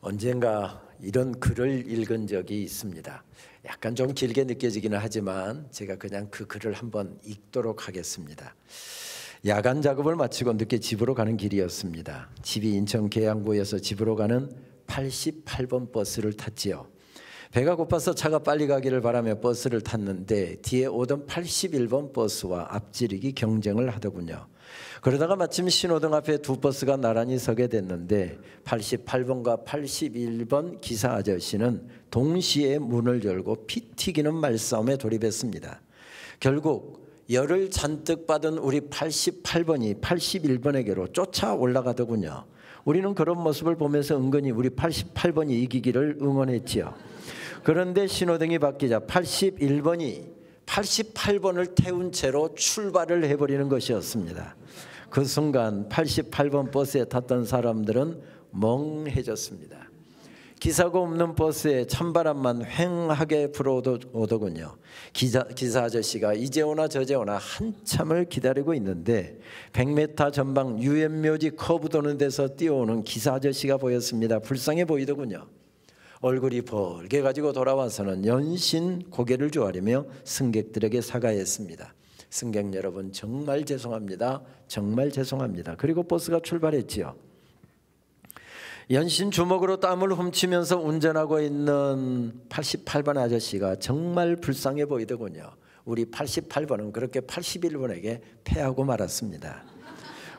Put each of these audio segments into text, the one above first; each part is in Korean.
언젠가 이런 글을 읽은 적이 있습니다. 약간 좀 길게 느껴지기는 하지만 제가 그냥 그 글을 한번 읽도록 하겠습니다. 야간 작업을 마치고 늦게 집으로 가는 길이었습니다. 집이 인천 계양구에서 집으로 가는 88번 버스를 탔지요. 배가 고파서 차가 빨리 가기를 바라며 버스를 탔는데 뒤에 오던 81번 버스와 앞지르기 경쟁을 하더군요. 그러다가 마침 신호등 앞에 두 버스가 나란히 서게 됐는데 88번과 81번 기사 아저씨는 동시에 문을 열고 피 튀기는 말싸움에 돌입했습니다. 결국 열을 잔뜩 받은 우리 88번이 81번에게로 쫓아 올라가더군요. 우리는 그런 모습을 보면서 은근히 우리 88번이 이기기를 응원했지요. 그런데 신호등이 바뀌자 81번이 88번을 태운 채로 출발을 해버리는 것이었습니다. 그 순간 88번 버스에 탔던 사람들은 멍해졌습니다. 기사가 없는 버스에 찬바람만 휑하게 불어오더군요. 기사 아저씨가 이제 오나 저제 오나 한참을 기다리고 있는데 100m 전방 유엔묘지 커브 도는 데서 뛰어오는 기사 아저씨가 보였습니다. 불쌍해 보이더군요. 얼굴이 벌게 가지고 돌아와서는 연신 고개를 조아리며 승객들에게 사과했습니다. 승객 여러분, 정말 죄송합니다. 정말 죄송합니다. 그리고 버스가 출발했지요. 연신 주먹으로 땀을 훔치면서 운전하고 있는 88번 아저씨가 정말 불쌍해 보이더군요. 우리 88번은 그렇게 81번에게 패하고 말았습니다.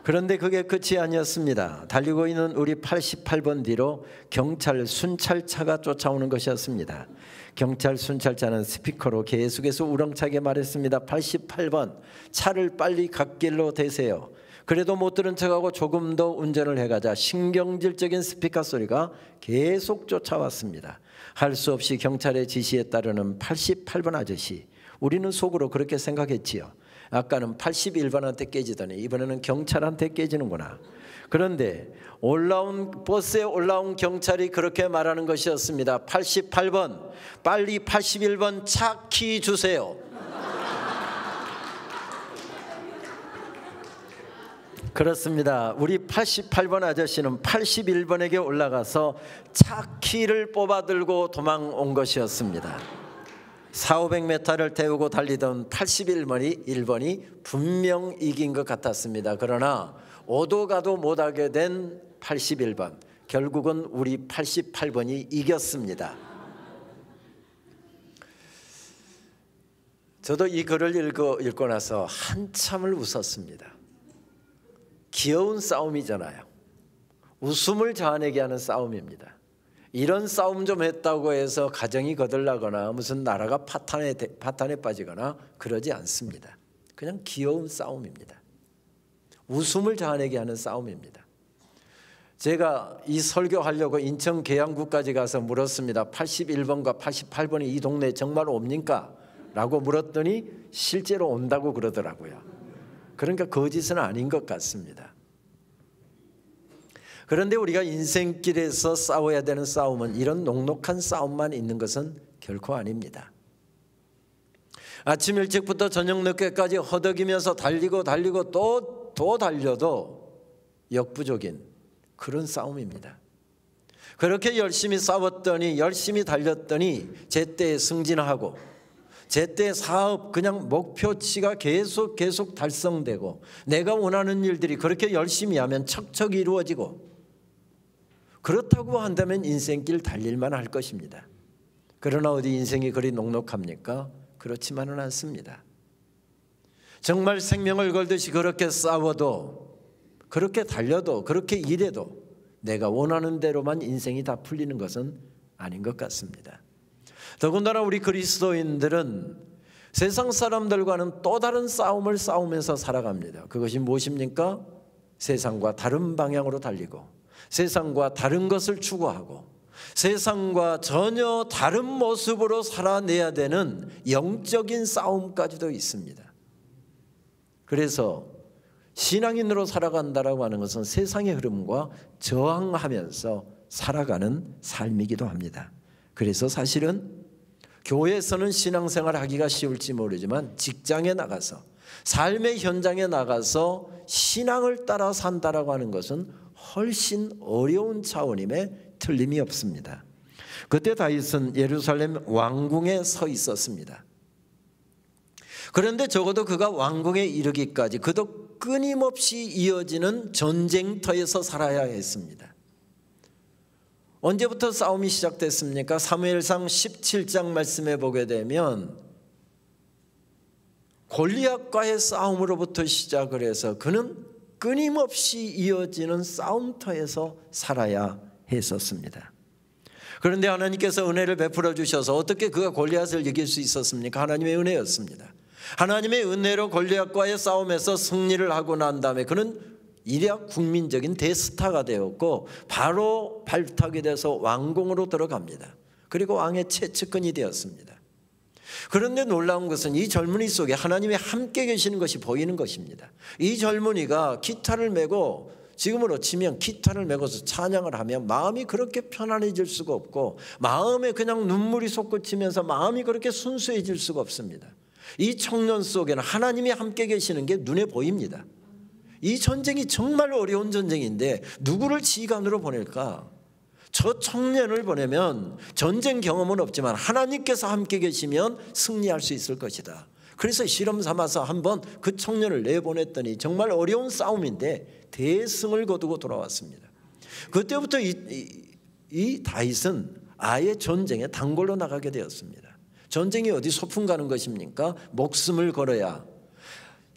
그런데 그게 끝이 아니었습니다. 달리고 있는 우리 88번 뒤로 경찰 순찰차가 쫓아오는 것이었습니다. 경찰 순찰차는 스피커로 계속해서 우렁차게 말했습니다. 88번, 차를 빨리 갓길로 대세요. 그래도 못 들은 척하고 조금 더 운전을 해가자 신경질적인 스피커 소리가 계속 쫓아왔습니다. 할 수 없이 경찰의 지시에 따르는 88번 아저씨, 우리는 속으로 그렇게 생각했지요. 아까는 81번한테 깨지더니 이번에는 경찰한테 깨지는구나. 그런데 버스에 올라온 경찰이 그렇게 말하는 것이었습니다. 88번, 빨리 81번 차 키 주세요. 그렇습니다. 우리 88번 아저씨는 81번에게 올라가서 차 키를 뽑아들고 도망온 것이었습니다. 400~500m를 태우고 달리던 81번이 분명 이긴 것 같았습니다. 그러나 오도 가도 못하게 된 81번, 결국은 우리 88번이 이겼습니다. 저도 이 글을 읽고 나서 한참을 웃었습니다. 귀여운 싸움이잖아요. 웃음을 자아내게 하는 싸움입니다. 이런 싸움 좀 했다고 해서 가정이 거들나거나 무슨 나라가 파탄에 빠지거나 그러지 않습니다. 그냥 귀여운 싸움입니다. 웃음을 자아내게 하는 싸움입니다. 제가 이 설교하려고 인천 계양구까지 가서 물었습니다. 81번과 88번이 이 동네에 정말 옵니까? 라고 물었더니 실제로 온다고 그러더라고요. 그러니까 거짓은 아닌 것 같습니다. 그런데 우리가 인생길에서 싸워야 되는 싸움은 이런 녹록한 싸움만 있는 것은 결코 아닙니다. 아침 일찍부터 저녁 늦게까지 허덕이면서 달리고 또 달려도 역부족인 그런 싸움입니다. 그렇게 열심히 싸웠더니 열심히 달렸더니 제때에 승진하고 제때 사업 그냥 목표치가 계속 달성되고 내가 원하는 일들이 그렇게 열심히 하면 척척 이루어지고 그렇다고 한다면 인생길 달릴만 할 것입니다. 그러나 어디 인생이 그리 녹록합니까? 그렇지만은 않습니다. 정말 생명을 걸듯이 그렇게 싸워도 그렇게 달려도 그렇게 일해도 내가 원하는 대로만 인생이 다 풀리는 것은 아닌 것 같습니다. 더군다나 우리 그리스도인들은 세상 사람들과는 또 다른 싸움을 싸우면서 살아갑니다. 그것이 무엇입니까? 세상과 다른 방향으로 달리고 세상과 다른 것을 추구하고 세상과 전혀 다른 모습으로 살아내야 되는 영적인 싸움까지도 있습니다. 그래서 신앙인으로 살아간다라고 하는 것은 세상의 흐름과 저항하면서 살아가는 삶이기도 합니다. 그래서 사실은 교회에서는 신앙생활 하기가 쉬울지 모르지만 직장에 나가서 삶의 현장에 나가서 신앙을 따라 산다라고 하는 것은 훨씬 어려운 차원임에 틀림이 없습니다. 그때 다윗은 예루살렘 왕궁에 서 있었습니다. 그런데 적어도 그가 왕궁에 이르기까지 그도 끊임없이 이어지는 전쟁터에서 살아야 했습니다. 언제부터 싸움이 시작됐습니까? 사무엘상 17장 말씀에 보게 되면 골리앗과의 싸움으로부터 시작을 해서 그는 끊임없이 이어지는 싸움터에서 살아야 했었습니다. 그런데 하나님께서 은혜를 베풀어 주셔서 어떻게 그가 골리앗을 이길 수 있었습니까? 하나님의 은혜였습니다. 하나님의 은혜로 골리앗과의 싸움에서 승리를 하고 난 다음에 그는 이략 국민적인 대스타가 되었고 바로 발탁이 돼서 왕궁으로 들어갑니다. 그리고 왕의 최측근이 되었습니다. 그런데 놀라운 것은 이 젊은이 속에 하나님이 함께 계시는 것이 보이는 것입니다. 이 젊은이가 기타를 메고, 지금으로 치면 기타를 메고서 찬양을 하면 마음이 그렇게 편안해질 수가 없고 마음에 그냥 눈물이 솟구치면서 마음이 그렇게 순수해질 수가 없습니다. 이 청년 속에는 하나님이 함께 계시는 게 눈에 보입니다. 이 전쟁이 정말 어려운 전쟁인데 누구를 지휘관으로 보낼까? 저 청년을 보내면 전쟁 경험은 없지만 하나님께서 함께 계시면 승리할 수 있을 것이다. 그래서 실험 삼아서 한번 그 청년을 내보냈더니 정말 어려운 싸움인데 대승을 거두고 돌아왔습니다. 그때부터 이 다윗은 아예 전쟁에 단골로 나가게 되었습니다. 전쟁이 어디 소풍 가는 것입니까? 목숨을 걸어야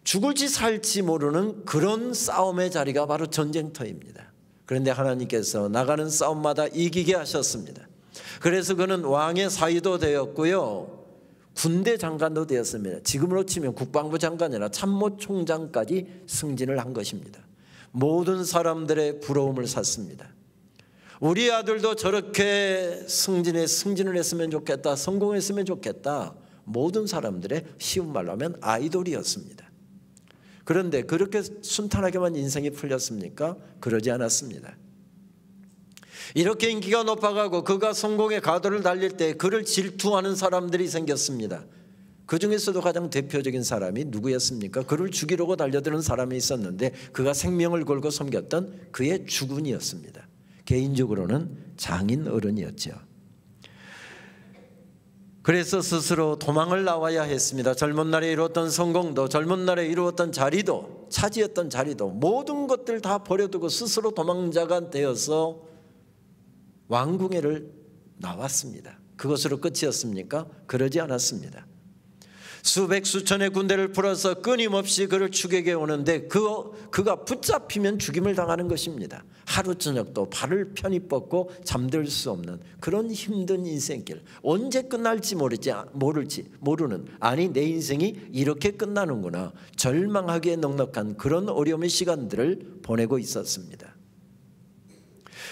죽을지 살지 모르는 그런 싸움의 자리가 바로 전쟁터입니다. 그런데 하나님께서 나가는 싸움마다 이기게 하셨습니다. 그래서 그는 왕의 사위도 되었고요, 군대 장관도 되었습니다. 지금으로 치면 국방부 장관이나 참모총장까지 승진을 한 것입니다. 모든 사람들의 부러움을 샀습니다. 우리 아들도 저렇게 승진을 했으면 좋겠다, 성공했으면 좋겠다, 모든 사람들의 쉬운 말로 하면 아이돌이었습니다. 그런데 그렇게 순탄하게만 인생이 풀렸습니까? 그러지 않았습니다. 이렇게 인기가 높아가고 그가 성공의 가도를 달릴 때 그를 질투하는 사람들이 생겼습니다. 그 중에서도 가장 대표적인 사람이 누구였습니까? 그를 죽이려고 달려드는 사람이 있었는데 그가 생명을 걸고 섬겼던 그의 주군이었습니다. 개인적으로는 장인 어른이었죠. 그래서 스스로 도망을 나와야 했습니다. 젊은 날에 이루었던 성공도, 젊은 날에 이루었던 자리도, 차지했던 자리도 모든 것들 다 버려두고 스스로 도망자가 되어서 왕궁에를 나왔습니다. 그것으로 끝이었습니까? 그러지 않았습니다. 수백 수천의 군대를 풀어서 끊임없이 그를 추격해 오는데 그가 붙잡히면 죽임을 당하는 것입니다. 하루 저녁도 발을 편히 뻗고 잠들 수 없는 그런 힘든 인생길, 언제 끝날지 모르는, 아니 내 인생이 이렇게 끝나는구나, 절망하기에 넉넉한 그런 어려움의 시간들을 보내고 있었습니다.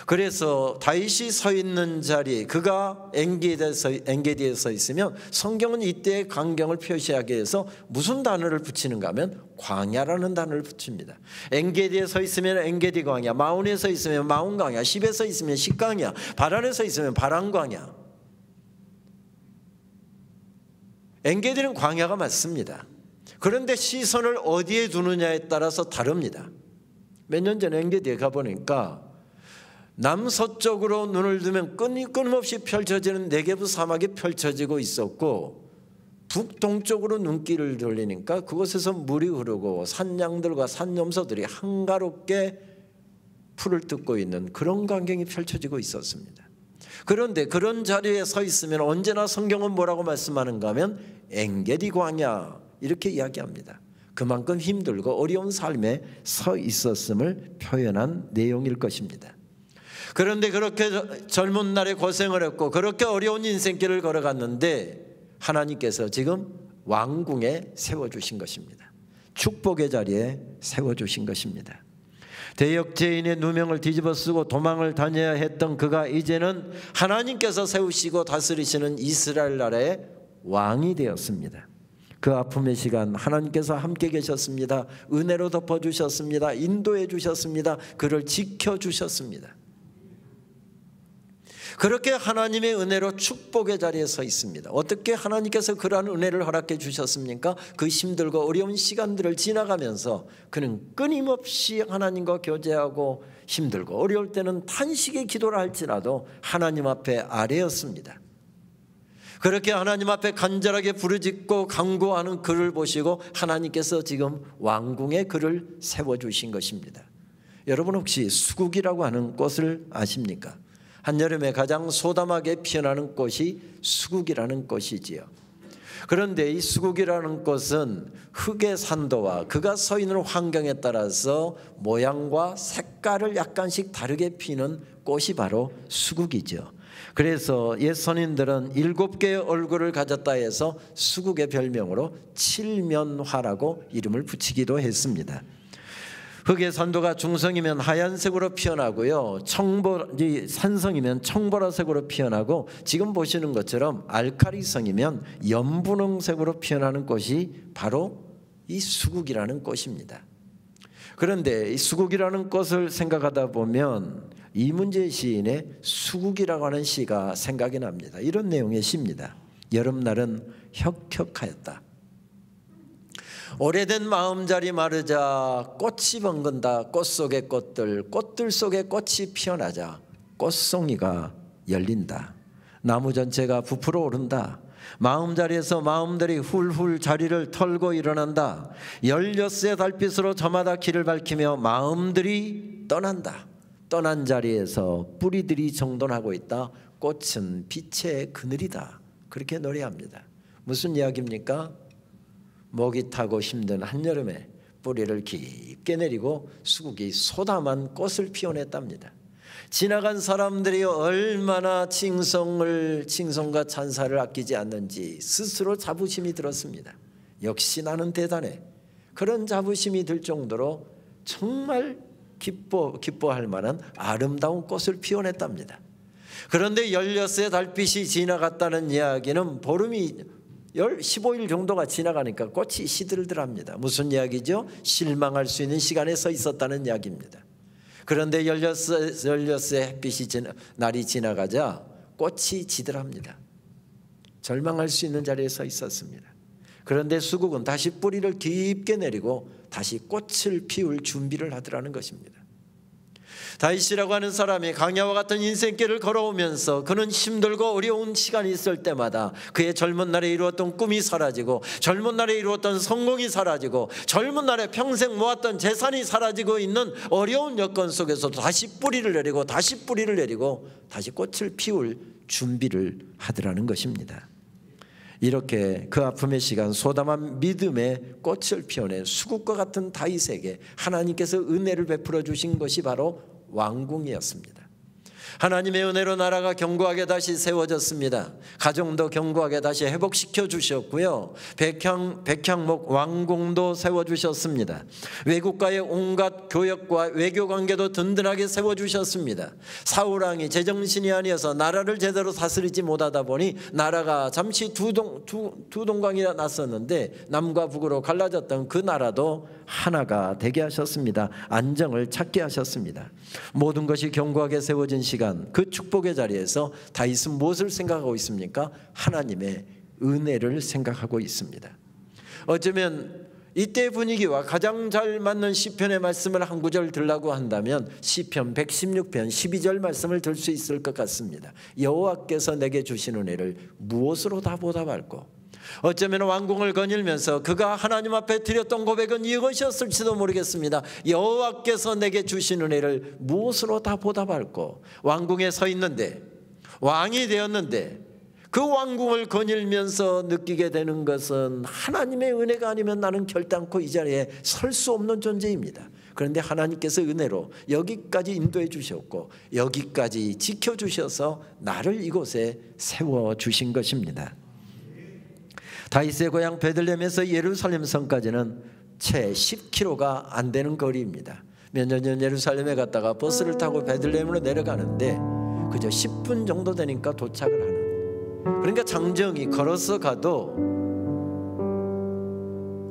그래서 다윗이 서 있는 자리, 그가 엔게디에 서 있으면 성경은 이때의 광경을 표시하기 위해서 무슨 단어를 붙이는가 하면 광야라는 단어를 붙입니다. 엔게디에 서 있으면 엔게디 광야, 마온에 서 있으면 마온 광야, 십에 서 있으면 십 광야, 바란에 서 있으면 바란 광야. 엔게디는 광야가 맞습니다. 그런데 시선을 어디에 두느냐에 따라서 다릅니다. 몇 년 전에 엔게디에 가보니까 남서쪽으로 눈을 두면 끊임없이 펼쳐지는 네게브 사막이 펼쳐지고 있었고, 북동쪽으로 눈길을 돌리니까 그곳에서 물이 흐르고 산양들과 산염소들이 한가롭게 풀을 뜯고 있는 그런 광경이 펼쳐지고 있었습니다. 그런데 그런 자리에 서 있으면 언제나 성경은 뭐라고 말씀하는가 하면 엔게디 광야 이렇게 이야기합니다. 그만큼 힘들고 어려운 삶에 서 있었음을 표현한 내용일 것입니다. 그런데 그렇게 젊은 날에 고생을 했고 그렇게 어려운 인생길을 걸어갔는데 하나님께서 지금 왕궁에 세워주신 것입니다. 축복의 자리에 세워주신 것입니다. 대역죄인의 누명을 뒤집어 쓰고 도망을 다녀야 했던 그가 이제는 하나님께서 세우시고 다스리시는 이스라엘 나라의 왕이 되었습니다. 그 아픔의 시간 하나님께서 함께 계셨습니다. 은혜로 덮어주셨습니다. 인도해 주셨습니다. 그를 지켜주셨습니다. 그렇게 하나님의 은혜로 축복의 자리에 서 있습니다. 어떻게 하나님께서 그러한 은혜를 허락해 주셨습니까? 그 힘들고 어려운 시간들을 지나가면서 그는 끊임없이 하나님과 교제하고 힘들고 어려울 때는 탄식의 기도를 할지라도 하나님 앞에 아뢰었습니다. 그렇게 하나님 앞에 간절하게 부르짖고 간구하는 그를 보시고 하나님께서 지금 왕궁의 그를 세워주신 것입니다. 여러분 혹시 수국이라고 하는 꽃을 아십니까? 한여름에 가장 소담하게 피어나는 꽃이 수국이라는 꽃이지요. 그런데 이 수국이라는 꽃은 흙의 산도와 그가 서 있는 환경에 따라서 모양과 색깔을 약간씩 다르게 피는 꽃이 바로 수국이죠. 그래서 옛 선인들은 7개의 얼굴을 가졌다 해서 수국의 별명으로 칠면화라고 이름을 붙이기도 했습니다. 흙의 산도가 중성이면 하얀색으로 피어나고요, 산성이면 청보라색으로 피어나고, 지금 보시는 것처럼 알칼리성이면 연분홍색으로 피어나는 꽃이 바로 이 수국이라는 꽃입니다. 그런데 이 수국이라는 꽃을 생각하다 보면 이문재 시인의 수국이라고 하는 시가 생각이 납니다. 이런 내용의 시입니다. 여름날은 혁혁하였다. 오래된 마음자리 마르자 꽃이 번근다. 꽃 속의 꽃들, 꽃들 속에 꽃이 피어나자 꽃송이가 열린다. 나무 전체가 부풀어 오른다. 마음자리에서 마음들이 훌훌 자리를 털고 일어난다. 16의 달빛으로 저마다 길을 밝히며 마음들이 떠난다. 떠난 자리에서 뿌리들이 정돈하고 있다. 꽃은 빛의 그늘이다. 그렇게 노래합니다. 무슨 이야기입니까? 목이 타고 힘든 한여름에 뿌리를 깊게 내리고 수국이 소담한 꽃을 피워냈답니다. 지나간 사람들이 얼마나 칭송과 찬사를 아끼지 않는지 스스로 자부심이 들었습니다. 역시 나는 대단해. 그런 자부심이 들 정도로 정말 기뻐할 만한 아름다운 꽃을 피워냈답니다. 그런데 16의 달빛이 지나갔다는 이야기는 보름이 15일 정도가 지나가니까 꽃이 시들들합니다. 무슨 이야기죠? 실망할 수 있는 시간에 서 있었다는 이야기입니다. 그런데 16의 햇빛이 날이 지나가자 꽃이 지들합니다. 절망할 수 있는 자리에 서 있었습니다. 그런데 수국은 다시 뿌리를 깊게 내리고 다시 꽃을 피울 준비를 하더라는 것입니다. 다윗이라고 하는 사람이 강야와 같은 인생길을 걸어오면서 그는 힘들고 어려운 시간이 있을 때마다 그의 젊은 날에 이루었던 꿈이 사라지고, 젊은 날에 이루었던 성공이 사라지고, 젊은 날에 평생 모았던 재산이 사라지고 있는 어려운 여건 속에서도 다시 뿌리를 내리고 다시 뿌리를 내리고 다시 꽃을 피울 준비를 하더라는 것입니다. 이렇게 그 아픔의 시간 소담한 믿음의 꽃을 피워낸 수국과 같은 다윗에게 하나님께서 은혜를 베풀어 주신 것이 바로 왕궁이었습니다. 하나님의 은혜로 나라가 견고하게 다시 세워졌습니다. 가정도 견고하게 다시 회복시켜 주셨고요, 백향목 왕궁도 세워주셨습니다. 외국과의 온갖 교역과 외교관계도 든든하게 세워주셨습니다. 사울왕이 제정신이 아니어서 나라를 제대로 다스리지 못하다 보니 나라가 잠시 두 동강이 났었는데 남과 북으로 갈라졌던 그 나라도 하나가 되게 하셨습니다. 안정을 찾게 하셨습니다. 모든 것이 견고하게 세워진 시간, 그 축복의 자리에서 다윗은 무엇을 생각하고 있습니까? 하나님의 은혜를 생각하고 있습니다. 어쩌면 이때 분위기와 가장 잘 맞는 시편의 말씀을 한 구절 들라고 한다면 시편 116편 12절 말씀을 들 수 있을 것 같습니다. 여호와께서 내게 주신 은혜를 무엇으로 다 보답할꼬? 어쩌면 왕궁을 거닐면서 그가 하나님 앞에 드렸던 고백은 이것이었을지도 모르겠습니다. 여호와께서 내게 주신 은혜를 무엇으로 다 보답할꼬? 왕궁에 서 있는데, 왕이 되었는데 그 왕궁을 거닐면서 느끼게 되는 것은 하나님의 은혜가 아니면 나는 결단코 이 자리에 설 수 없는 존재입니다. 그런데 하나님께서 은혜로 여기까지 인도해 주셨고 여기까지 지켜주셔서 나를 이곳에 세워주신 것입니다. 다윗의 고향 베들레헴에서 예루살렘 성까지는 채 10km가 안 되는 거리입니다. 몇 년 전 예루살렘에 갔다가 버스를 타고 베들레헴으로 내려가는데 그저 10분 정도 되니까 도착을 하는, 그러니까 장정이 걸어서 가도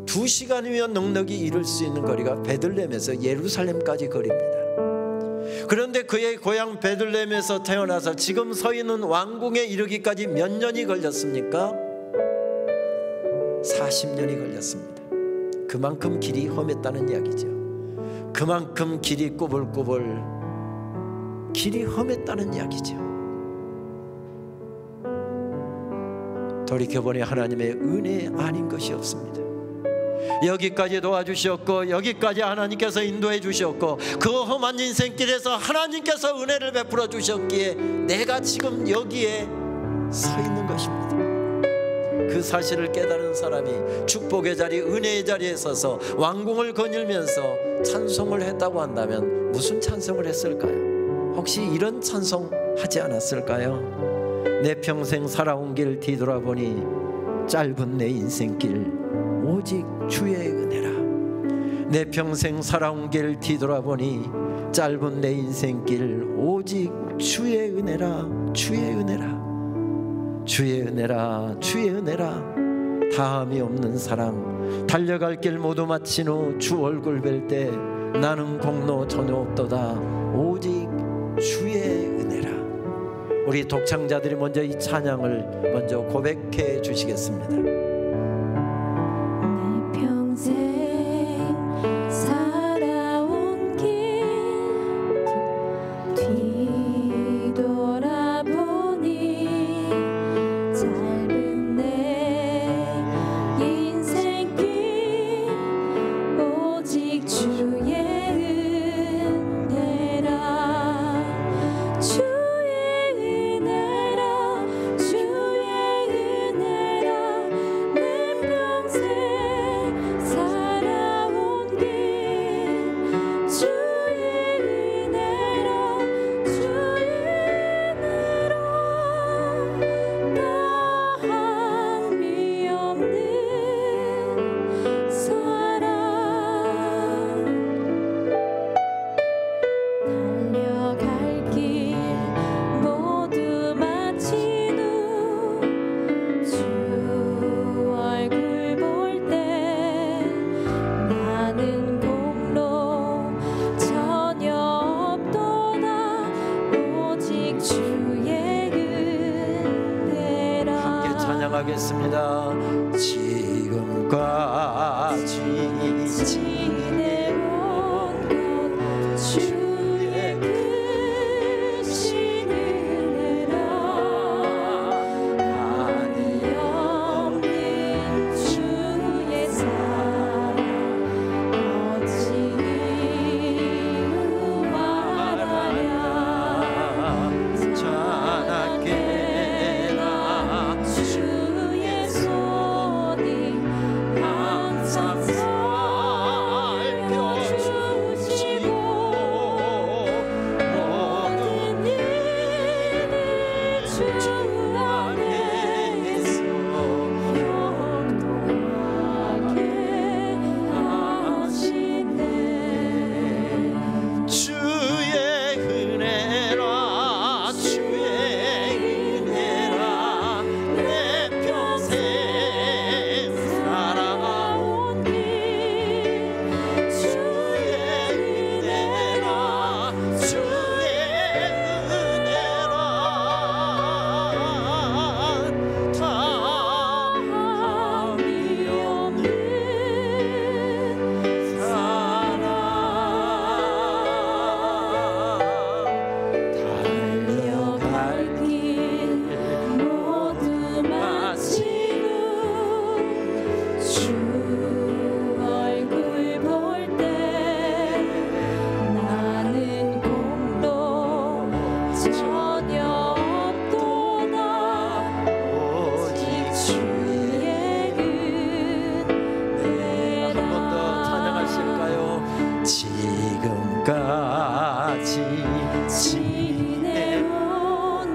2시간이면 넉넉히 이룰 수 있는 거리가 베들레헴에서 예루살렘까지 거리입니다. 그런데 그의 고향 베들레헴에서 태어나서 지금 서 있는 왕궁에 이르기까지 몇 년이 걸렸습니까? 40년이 걸렸습니다. 그만큼 길이 험했다는 이야기죠. 그만큼 길이 꼬불꼬불 길이 험했다는 이야기죠. 돌이켜보니 하나님의 은혜 아닌 것이 없습니다. 여기까지 도와주셨고 여기까지 하나님께서 인도해 주셨고 그 험한 인생길에서 하나님께서 은혜를 베풀어 주셨기에 내가 지금 여기에 서 있는 것입니다. 그 사실을 깨달은 사람이 축복의 자리, 은혜의 자리에 서서 왕궁을 거닐면서 찬송을 했다고 한다면 무슨 찬송을 했을까요? 혹시 이런 찬송 하지 않았을까요? 내 평생 살아온 길 뒤돌아보니 짧은 내 인생길 오직 주의 은혜라. 내 평생 살아온 길 뒤돌아보니 짧은 내 인생길 오직 주의 은혜라. 주의 은혜라. 주의 은혜라. 주의 은혜라. 다함이 없는 사랑 달려갈 길 모두 마친 후 주 얼굴 뵐 때 나는 공로 전혀 없도다. 오직 주의 은혜라. 우리 독창자들이 먼저 이 찬양을 먼저 고백해 주시겠습니다. 하겠습니다. 지금까지 지내온 것 주의 크신 은혜라. 한이 없는 주의 사랑 어찌 말하랴. 자나깨나 주의 손이 항상 살펴주시고 모든 일을 주 안에서 영원하게 하시네. 주의 은혜라. 주의 은혜라. 내 평생 살아온 길 주의 은혜라. 주의 은혜라. 다함이 없는 사랑 달려갈 길 모두 마치고 주 얼굴 볼 때 나는 공로 전혀 없도다. 오직 주의 은혜라. 한 번 더 찬양하실까요? 지금까지 지내온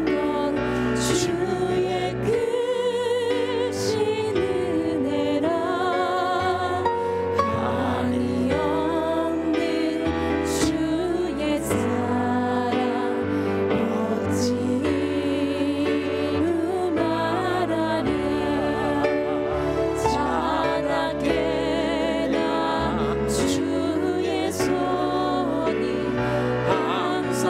건 주의 크신 은혜라. 한이 없는 주의 사랑 어찌 말하랴. 자나깨나 주의 손이 항상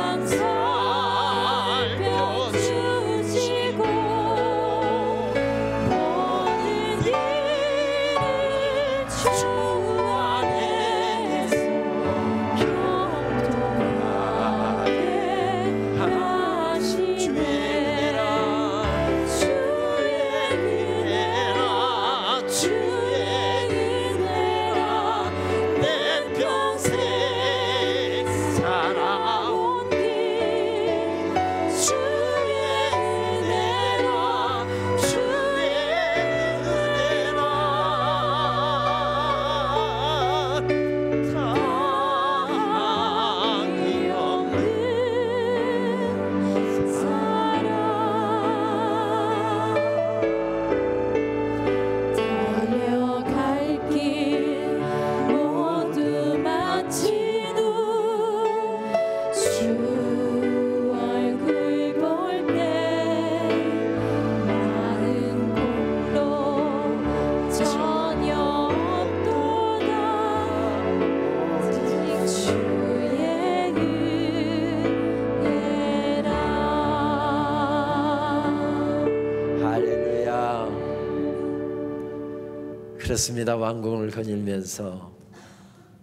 그렇습니다. 왕궁을 거닐면서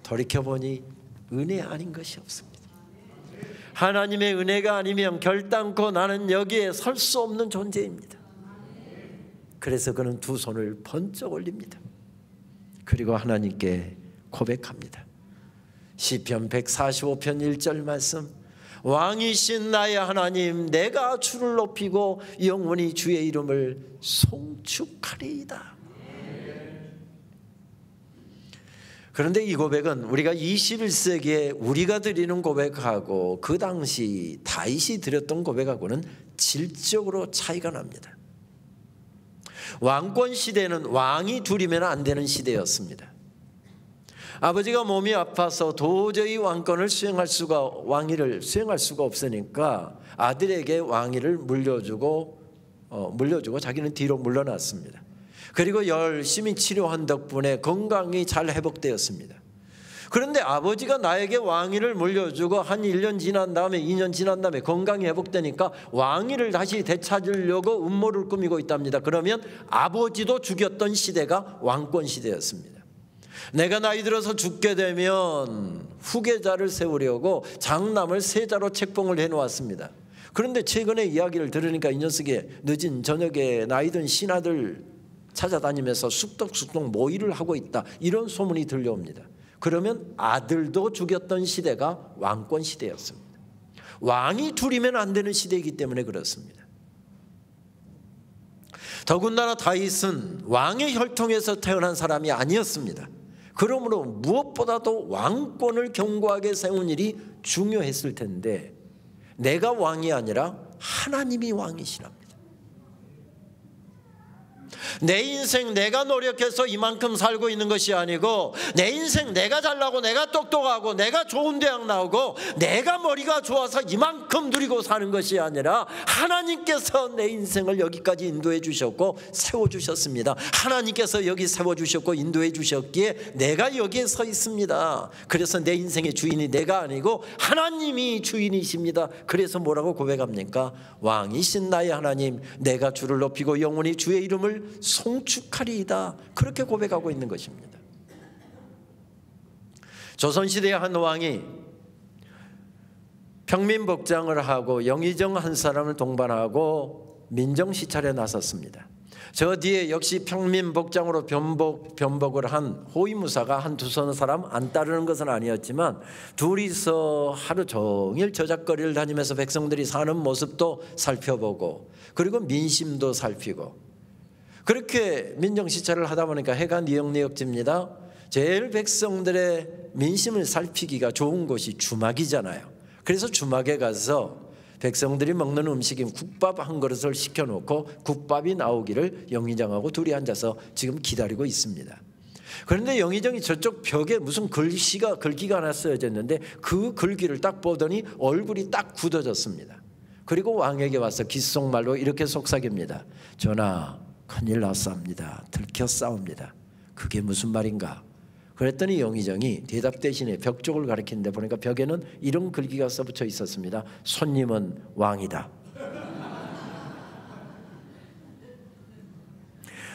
돌이켜보니 은혜 아닌 것이 없습니다. 하나님의 은혜가 아니면 결단코 나는 여기에 설 수 없는 존재입니다. 그래서 그는 두 손을 번쩍 올립니다. 그리고 하나님께 고백합니다. 시편 145편 1절 말씀, 왕이신 나의 하나님, 내가 주를 높이고 영원히 주의 이름을 송축하리이다. 그런데 이 고백은 우리가 21세기에 우리가 드리는 고백하고 그 당시 다윗이 드렸던 고백하고는 질적으로 차이가 납니다. 왕권 시대는 왕이 둘이면 안 되는 시대였습니다. 아버지가 몸이 아파서 도저히 왕위를 수행할 수가 없으니까 아들에게 왕위를 물려주고 자기는 뒤로 물러났습니다. 그리고 열심히 치료한 덕분에 건강이 잘 회복되었습니다. 그런데 아버지가 나에게 왕위를 물려주고 한 1년 지난 다음에 2년 지난 다음에 건강이 회복되니까 왕위를 다시 되찾으려고 음모를 꾸미고 있답니다. 그러면 아버지도 죽였던 시대가 왕권 시대였습니다. 내가 나이 들어서 죽게 되면 후계자를 세우려고 장남을 세자로 책봉을 해놓았습니다. 그런데 최근에 이야기를 들으니까 이 녀석이 늦은 저녁에 나이든 신하들 찾아다니면서 쑥덕쑥덕 모의를 하고 있다, 이런 소문이 들려옵니다. 그러면 아들도 죽였던 시대가 왕권 시대였습니다. 왕이 둘이면 안 되는 시대이기 때문에 그렇습니다. 더군다나 다윗은 왕의 혈통에서 태어난 사람이 아니었습니다. 그러므로 무엇보다도 왕권을 견고하게 세운 일이 중요했을 텐데 내가 왕이 아니라 하나님이 왕이시랍니다. 내 인생 내가 노력해서 이만큼 살고 있는 것이 아니고 내 인생 내가 잘나고 내가 똑똑하고 내가 좋은 대학 나오고 내가 머리가 좋아서 이만큼 누리고 사는 것이 아니라 하나님께서 내 인생을 여기까지 인도해 주셨고 세워주셨습니다. 하나님께서 여기 세워주셨고 인도해 주셨기에 내가 여기에 서 있습니다. 그래서 내 인생의 주인이 내가 아니고 하나님이 주인이십니다. 그래서 뭐라고 고백합니까? 왕이신 나의 하나님, 내가 주를 높이고 영원히 주의 이름을 송축하리이다. 그렇게 고백하고 있는 것입니다. 조선시대의 한 왕이 평민복장을 하고 영의정 한 사람을 동반하고 민정시찰에 나섰습니다. 저 뒤에 역시 평민복장으로 변복을 한 호위무사가 한 두서너 사람 안 따르는 것은 아니었지만 둘이서 하루 종일 저작거리를 다니면서 백성들이 사는 모습도 살펴보고 그리고 민심도 살피고, 그렇게 민정시찰을 하다 보니까 해가 니역니역집니다. 제일 백성들의 민심을 살피기가 좋은 곳이 주막이잖아요. 그래서 주막에 가서 백성들이 먹는 음식인 국밥 한 그릇을 시켜놓고 국밥이 나오기를 영의정하고 둘이 앉아서 지금 기다리고 있습니다. 그런데 영의정이 저쪽 벽에 무슨 글귀가 하나 쓰여져 있는데 그 글귀를 딱 보더니 얼굴이 딱 굳어졌습니다. 그리고 왕에게 와서 귓속말로 이렇게 속삭입니다. 전하, 큰일 났사옵니다. 들켰사옵니다. 그게 무슨 말인가? 그랬더니 영의정이 대답 대신에 벽 쪽을 가리키는데 보니까 벽에는 이런 글귀가 써붙여 있었습니다. 손님은 왕이다.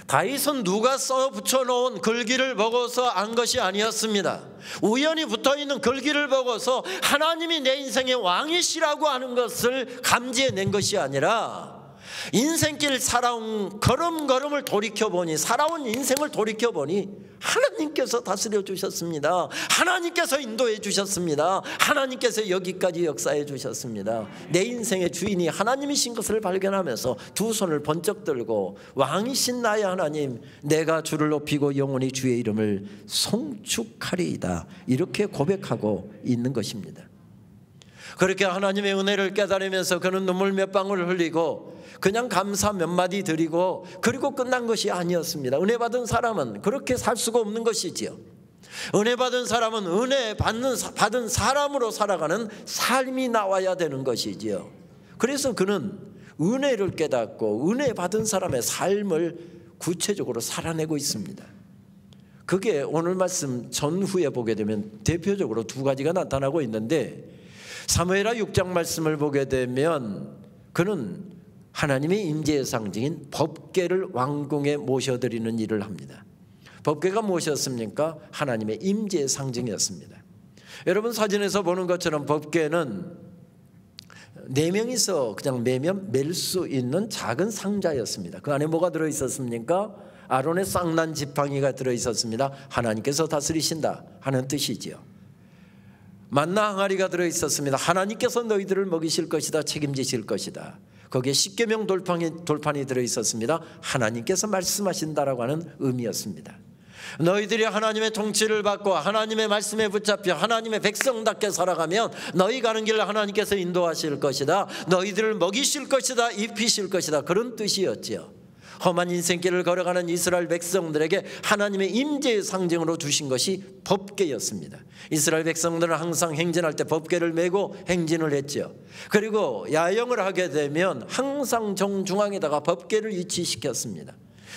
다윗은 누가 써붙여 놓은 글귀를 보고서 안 것이 아니었습니다. 우연히 붙어있는 글귀를 보고서 하나님이 내 인생의 왕이시라고 하는 것을 감지해낸 것이 아니라 인생길 살아온 걸음걸음을 돌이켜보니, 살아온 인생을 돌이켜보니 하나님께서 다스려 주셨습니다. 하나님께서 인도해 주셨습니다. 하나님께서 여기까지 역사해 주셨습니다. 내 인생의 주인이 하나님이신 것을 발견하면서 두 손을 번쩍 들고 왕이신 나의 하나님, 내가 주를 높이고 영원히 주의 이름을 송축하리이다, 이렇게 고백하고 있는 것입니다. 그렇게 하나님의 은혜를 깨달으면서 그는 눈물 몇 방울 흘리고 그냥 감사 몇 마디 드리고 그리고 끝난 것이 아니었습니다. 은혜 받은 사람은 그렇게 살 수가 없는 것이지요. 은혜 받은 사람은 은혜 받은 사람으로 살아가는 삶이 나와야 되는 것이지요. 그래서 그는 은혜를 깨닫고 은혜 받은 사람의 삶을 구체적으로 살아내고 있습니다. 그게 오늘 말씀 전후에 보게 되면 대표적으로 두 가지가 나타나고 있는데, 사무엘하 6장 말씀을 보게 되면 그는 하나님의 임재의 상징인 법궤를 왕궁에 모셔드리는 일을 합니다. 법궤가 무엇이었습니까? 하나님의 임재의 상징이었습니다. 여러분 사진에서 보는 것처럼 법궤는 4명이서 그냥 매면 멜 수 있는 작은 상자였습니다. 그 안에 뭐가 들어있었습니까? 아론의 쌍난 지팡이가 들어있었습니다. 하나님께서 다스리신다 하는 뜻이지요. 만나 항아리가 들어있었습니다. 하나님께서 너희들을 먹이실 것이다, 책임지실 것이다. 거기에 십계명 돌판이 들어있었습니다. 하나님께서 말씀하신다라고 하는 의미였습니다. 너희들이 하나님의 통치를 받고 하나님의 말씀에 붙잡혀 하나님의 백성답게 살아가면 너희 가는 길을 하나님께서 인도하실 것이다, 너희들을 먹이실 것이다, 입히실 것이다, 그런 뜻이었지요. 험한 인생길을 걸어가는 이스라엘 백성들에게 하나님의 임재의 상징으로 주신 것이 법궤였습니다. 이스라엘 백성들은 항상 행진할 때 법궤를 메고 행진을 했죠. 그리고 야영을 하게 되면 항상 정중앙에다가 법궤를 위치시켰습니다.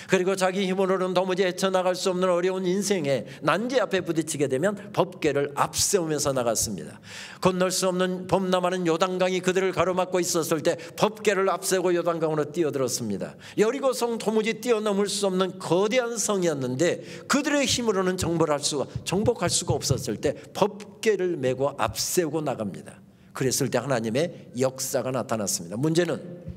그리고 자기 힘으로는 도무지 헤쳐나갈 수 없는 어려운 인생에 난제 앞에 부딪히게 되면 법궤를 앞세우면서 나갔습니다. 건널 수 없는 범람하는 요단강이 그들을 가로막고 있었을 때 법궤를 앞세우고 요단강으로 뛰어들었습니다. 여리고성 도무지 뛰어넘을 수 없는 거대한 성이었는데 그들의 힘으로는 정복할 수가 없었을 때 법궤를 메고 앞세우고 나갑니다. 그랬을 때 하나님의 역사가 나타났습니다. 문제는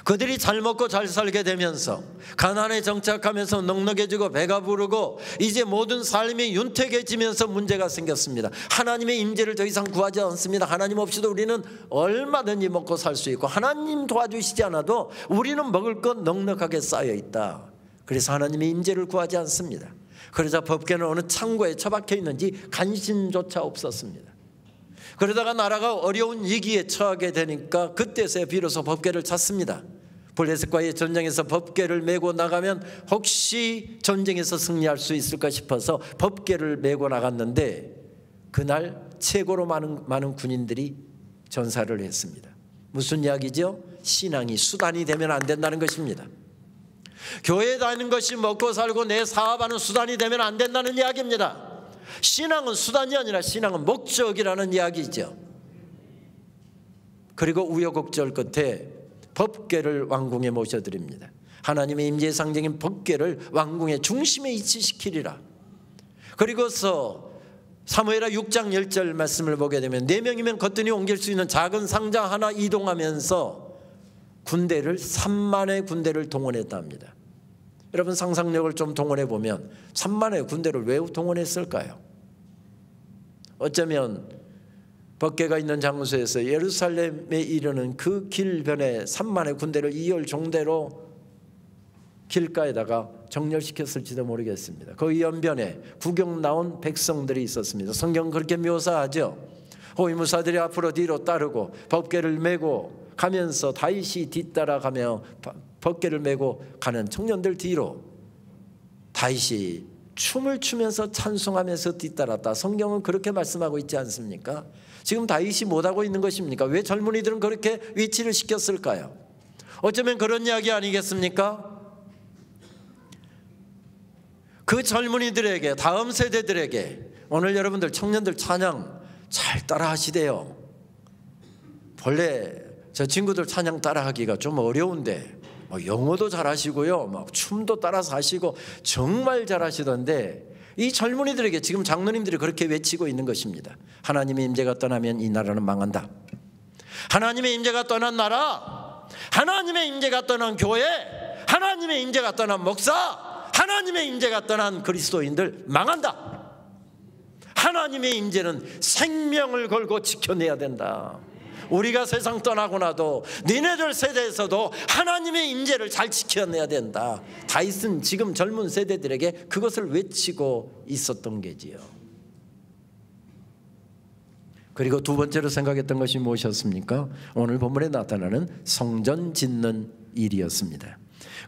그들이 잘 먹고 잘 살게 되면서 가나안에 정착하면서 넉넉해지고 배가 부르고 이제 모든 삶이 윤택해지면서 문제가 생겼습니다. 하나님의 임재를 더 이상 구하지 않습니다. 하나님 없이도 우리는 얼마든지 먹고 살 수 있고 하나님 도와주시지 않아도 우리는 먹을 것 넉넉하게 쌓여 있다. 그래서 하나님의 임재를 구하지 않습니다. 그러자 법궤는 어느 창고에 처박혀 있는지 간신조차 없었습니다. 그러다가 나라가 어려운 위기에 처하게 되니까 그때서야 비로소 법궤를 찾습니다. 블레셋과의 전쟁에서 법궤를 메고 나가면 혹시 전쟁에서 승리할 수 있을까 싶어서 법궤를 메고 나갔는데 그날 최고로 많은 군인들이 전사를 했습니다. 무슨 이야기죠? 신앙이 수단이 되면 안 된다는 것입니다. 교회에 다니는 것이 먹고 살고 내 사업하는 수단이 되면 안 된다는 이야기입니다. 신앙은 수단이 아니라 신앙은 목적이라는 이야기죠. 그리고 우여곡절 끝에 법궤를 왕궁에 모셔드립니다. 하나님의 임재의 상징인 법궤를 왕궁의 중심에 위치시키리라. 그리고서 사무엘하 6장 10절 말씀을 보게 되면 4명이면 거뜬히 옮길 수 있는 작은 상자 하나 이동하면서 3만의 군대를 동원했다 합니다. 여러분 상상력을 좀 동원해 보면 3만의 군대를 왜 동원했을까요? 어쩌면 법궤가 있는 장소에서 예루살렘에 이르는 그 길변에 3만의 군대를 2열 종대로 길가에다가 정렬시켰을지도 모르겠습니다. 그 연변에 구경 나온 백성들이 있었습니다. 성경은 그렇게 묘사하죠. 호위무사들이 앞으로 뒤로 따르고 법궤를 메고 가면서 다윗이 뒤따라가며 법궤를 메고 가는 청년들 뒤로 다윗이 춤을 추면서 찬송하면서 뒤따랐다. 성경은 그렇게 말씀하고 있지 않습니까? 지금 다윗이 못하고 있는 것입니까? 왜 젊은이들은 그렇게 위치를 시켰을까요? 어쩌면 그런 이야기 아니겠습니까? 그 젊은이들에게, 다음 세대들에게 오늘 여러분들 청년들 찬양 잘 따라 하시대요. 본래 저 친구들 찬양 따라 하기가 좀 어려운데 영어도 잘하시고요, 막 춤도 따라서 하시고 정말 잘하시던데 이 젊은이들에게 지금 장로님들이 그렇게 외치고 있는 것입니다. 하나님의 임재가 떠나면 이 나라는 망한다. 하나님의 임재가 떠난 나라, 하나님의 임재가 떠난 교회, 하나님의 임재가 떠난 목사, 하나님의 임재가 떠난 그리스도인들 망한다. 하나님의 임재는 생명을 걸고 지켜내야 된다. 우리가 세상 떠나고 나도 니네들 세대에서도 하나님의 임재를 잘 지켜내야 된다. 다윗은 지금 젊은 세대들에게 그것을 외치고 있었던 게지요. 그리고 두 번째로 생각했던 것이 무엇이었습니까? 오늘 본문에 나타나는 성전 짓는 일이었습니다.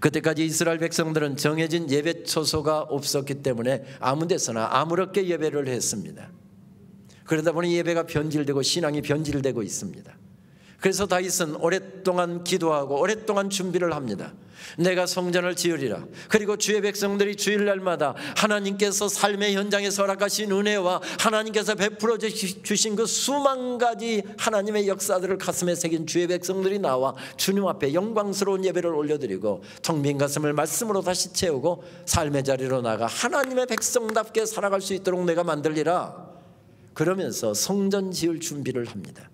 그때까지 이스라엘 백성들은 정해진 예배 처소가 없었기 때문에 아무 데서나 아무렇게 예배를 했습니다. 그러다 보니 예배가 변질되고 신앙이 변질되고 있습니다. 그래서 다윗은 오랫동안 기도하고 오랫동안 준비를 합니다. 내가 성전을 지으리라. 그리고 주의 백성들이 주일날마다 하나님께서 삶의 현장에서 허락하신 은혜와 하나님께서 베풀어 주신 그 수만 가지 하나님의 역사들을 가슴에 새긴 주의 백성들이 나와 주님 앞에 영광스러운 예배를 올려드리고 텅 빈 가슴을 말씀으로 다시 채우고 삶의 자리로 나가 하나님의 백성답게 살아갈 수 있도록 내가 만들리라. 그러면서 성전 지을 준비를 합니다.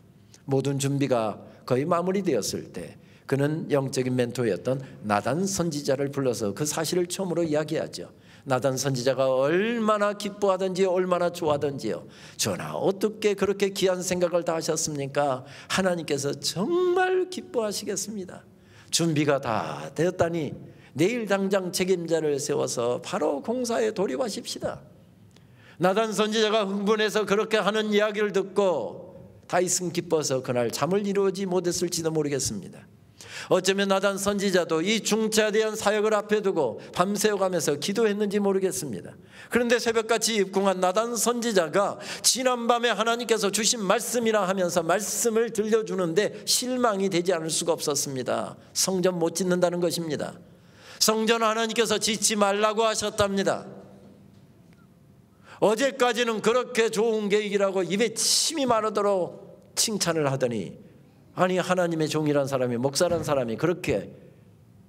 모든 준비가 거의 마무리되었을 때 그는 영적인 멘토였던 나단 선지자를 불러서 그 사실을 처음으로 이야기하죠. 나단 선지자가 얼마나 기뻐하던지요, 얼마나 좋아하던지요. 전하, 어떻게 그렇게 귀한 생각을 다 하셨습니까? 하나님께서 정말 기뻐하시겠습니다. 준비가 다 되었다니 내일 당장 책임자를 세워서 바로 공사에 돌입하십시다. 나단 선지자가 흥분해서 그렇게 하는 이야기를 듣고 다윗은 기뻐서 그날 잠을 이루지 못했을지도 모르겠습니다. 어쩌면 나단 선지자도 이 중차대한 사역을 앞에 두고 밤새워가면서 기도했는지 모르겠습니다. 그런데 새벽같이 입궁한 나단 선지자가 지난밤에 하나님께서 주신 말씀이라 하면서 말씀을 들려주는데 실망이 되지 않을 수가 없었습니다. 성전 못 짓는다는 것입니다. 성전 하나님께서 짓지 말라고 하셨답니다. 어제까지는 그렇게 좋은 계획이라고 입에 침이 마르도록 칭찬을 하더니 아니 하나님의 종이란 사람이 목사란 사람이 그렇게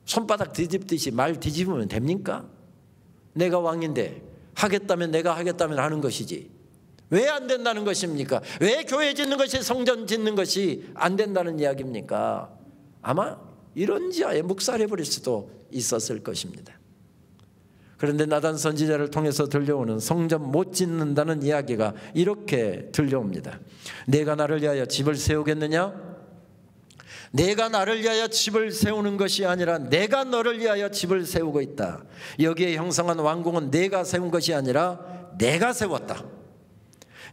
손바닥 뒤집듯이 말 뒤집으면 됩니까? 내가 왕인데 하겠다면 내가 하겠다면 하는 것이지 왜 안 된다는 것입니까? 왜 교회 짓는 것이 성전 짓는 것이 안 된다는 이야기입니까? 아마 이런 지하에 묵살해버릴 수도 있었을 것입니다. 그런데 나단 선지자를 통해서 들려오는 성전 못 짓는다는 이야기가 이렇게 들려옵니다. 내가 나를 위하여 집을 세우겠느냐? 내가 나를 위하여 집을 세우는 것이 아니라 내가 너를 위하여 집을 세우고 있다. 여기에 형성한 왕궁은 내가 세운 것이 아니라 내가 세웠다.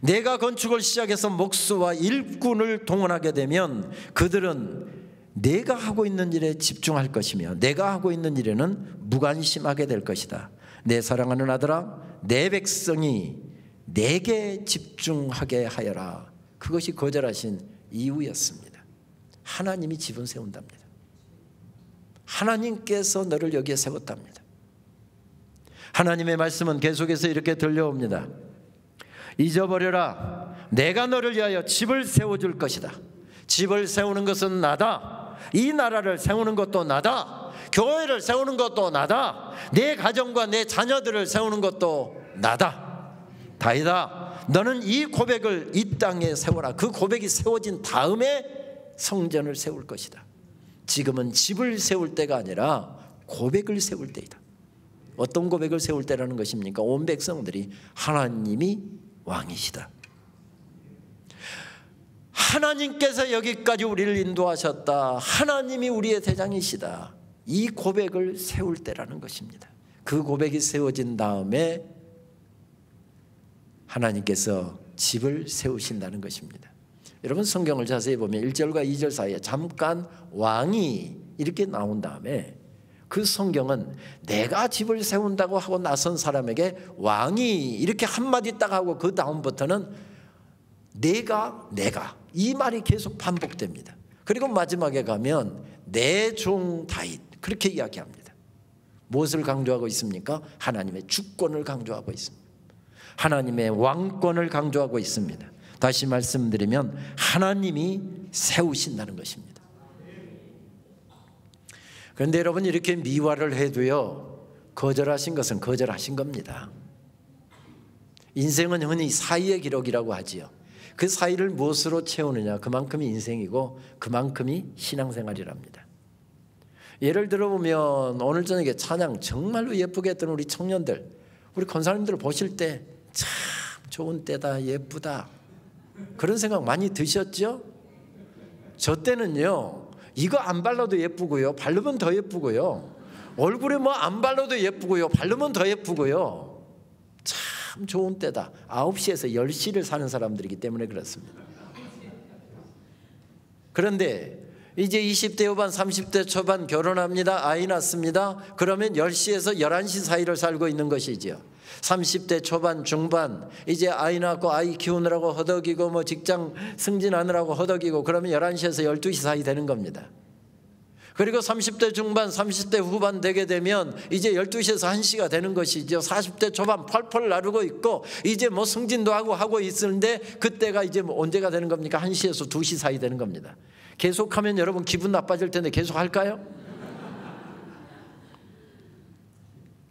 내가 건축을 시작해서 목수와 일꾼을 동원하게 되면 그들은 내가 하고 있는 일에 집중할 것이며 내가 하고 있는 일에는 무관심하게 될 것이다. 내 사랑하는 아들아, 내 백성이 내게 집중하게 하여라. 그것이 거절하신 이유였습니다. 하나님이 집은 세운답니다. 하나님께서 너를 여기에 세웠답니다. 하나님의 말씀은 계속해서 이렇게 들려옵니다. 잊어버려라. 내가 너를 위하여 집을 세워줄 것이다. 집을 세우는 것은 나다. 이 나라를 세우는 것도 나다. 교회를 세우는 것도 나다. 내 가정과 내 자녀들을 세우는 것도 나다. 다이다. 너는 이 고백을 이 땅에 세워라. 그 고백이 세워진 다음에 성전을 세울 것이다. 지금은 집을 세울 때가 아니라 고백을 세울 때이다. 어떤 고백을 세울 때라는 것입니까? 온 백성들이 하나님이 왕이시다. 하나님께서 여기까지 우리를 인도하셨다. 하나님이 우리의 대장이시다. 이 고백을 세울 때라는 것입니다. 그 고백이 세워진 다음에 하나님께서 집을 세우신다는 것입니다. 여러분 성경을 자세히 보면 1절과 2절 사이에 잠깐 왕이 이렇게 나온 다음에 그 성경은 내가 집을 세운다고 하고 나선 사람에게 왕이 이렇게 한마디 딱 하고 그 다음부터는 내가 이 말이 계속 반복됩니다. 그리고 마지막에 가면 내 종 다윗 그렇게 이야기합니다. 무엇을 강조하고 있습니까? 하나님의 주권을 강조하고 있습니다. 하나님의 왕권을 강조하고 있습니다. 다시 말씀드리면 하나님이 세우신다는 것입니다. 그런데 여러분 이렇게 미화를 해도요 거절하신 것은 거절하신 겁니다. 인생은 흔히 사이의 기록이라고 하지요. 그 사이를 무엇으로 채우느냐 그만큼이 인생이고 그만큼이 신앙생활이랍니다. 예를 들어보면 오늘 저녁에 찬양 정말로 예쁘게 했던 우리 청년들 우리 권사님들 보실 때 참 좋은 때다 예쁘다 그런 생각 많이 드셨죠? 저 때는요 이거 안 발라도 예쁘고요 바르면 더 예쁘고요 얼굴에 뭐 안 발라도 예쁘고요 바르면 더 예쁘고요 참 좋은 때다. 9시에서 10시를 사는 사람들이기 때문에 그렇습니다. 그런데 이제 20대 후반 30대 초반 결혼합니다. 아이 낳습니다. 그러면 10시에서 11시 사이를 살고 있는 것이지요. 30대 초반 중반 이제 아이 낳고 아이 키우느라고 허덕이고 뭐 직장 승진하느라고 허덕이고 그러면 11시에서 12시 사이 되는 겁니다. 그리고 30대 중반 30대 후반 되게 되면 이제 12시에서 1시가 되는 것이죠. 40대 초반 펄펄 나르고 있고 이제 뭐 승진도 하고 있는데 그때가 이제 뭐 언제가 되는 겁니까? 1시에서 2시 사이 되는 겁니다. 계속하면 여러분 기분 나빠질 텐데 계속 할까요?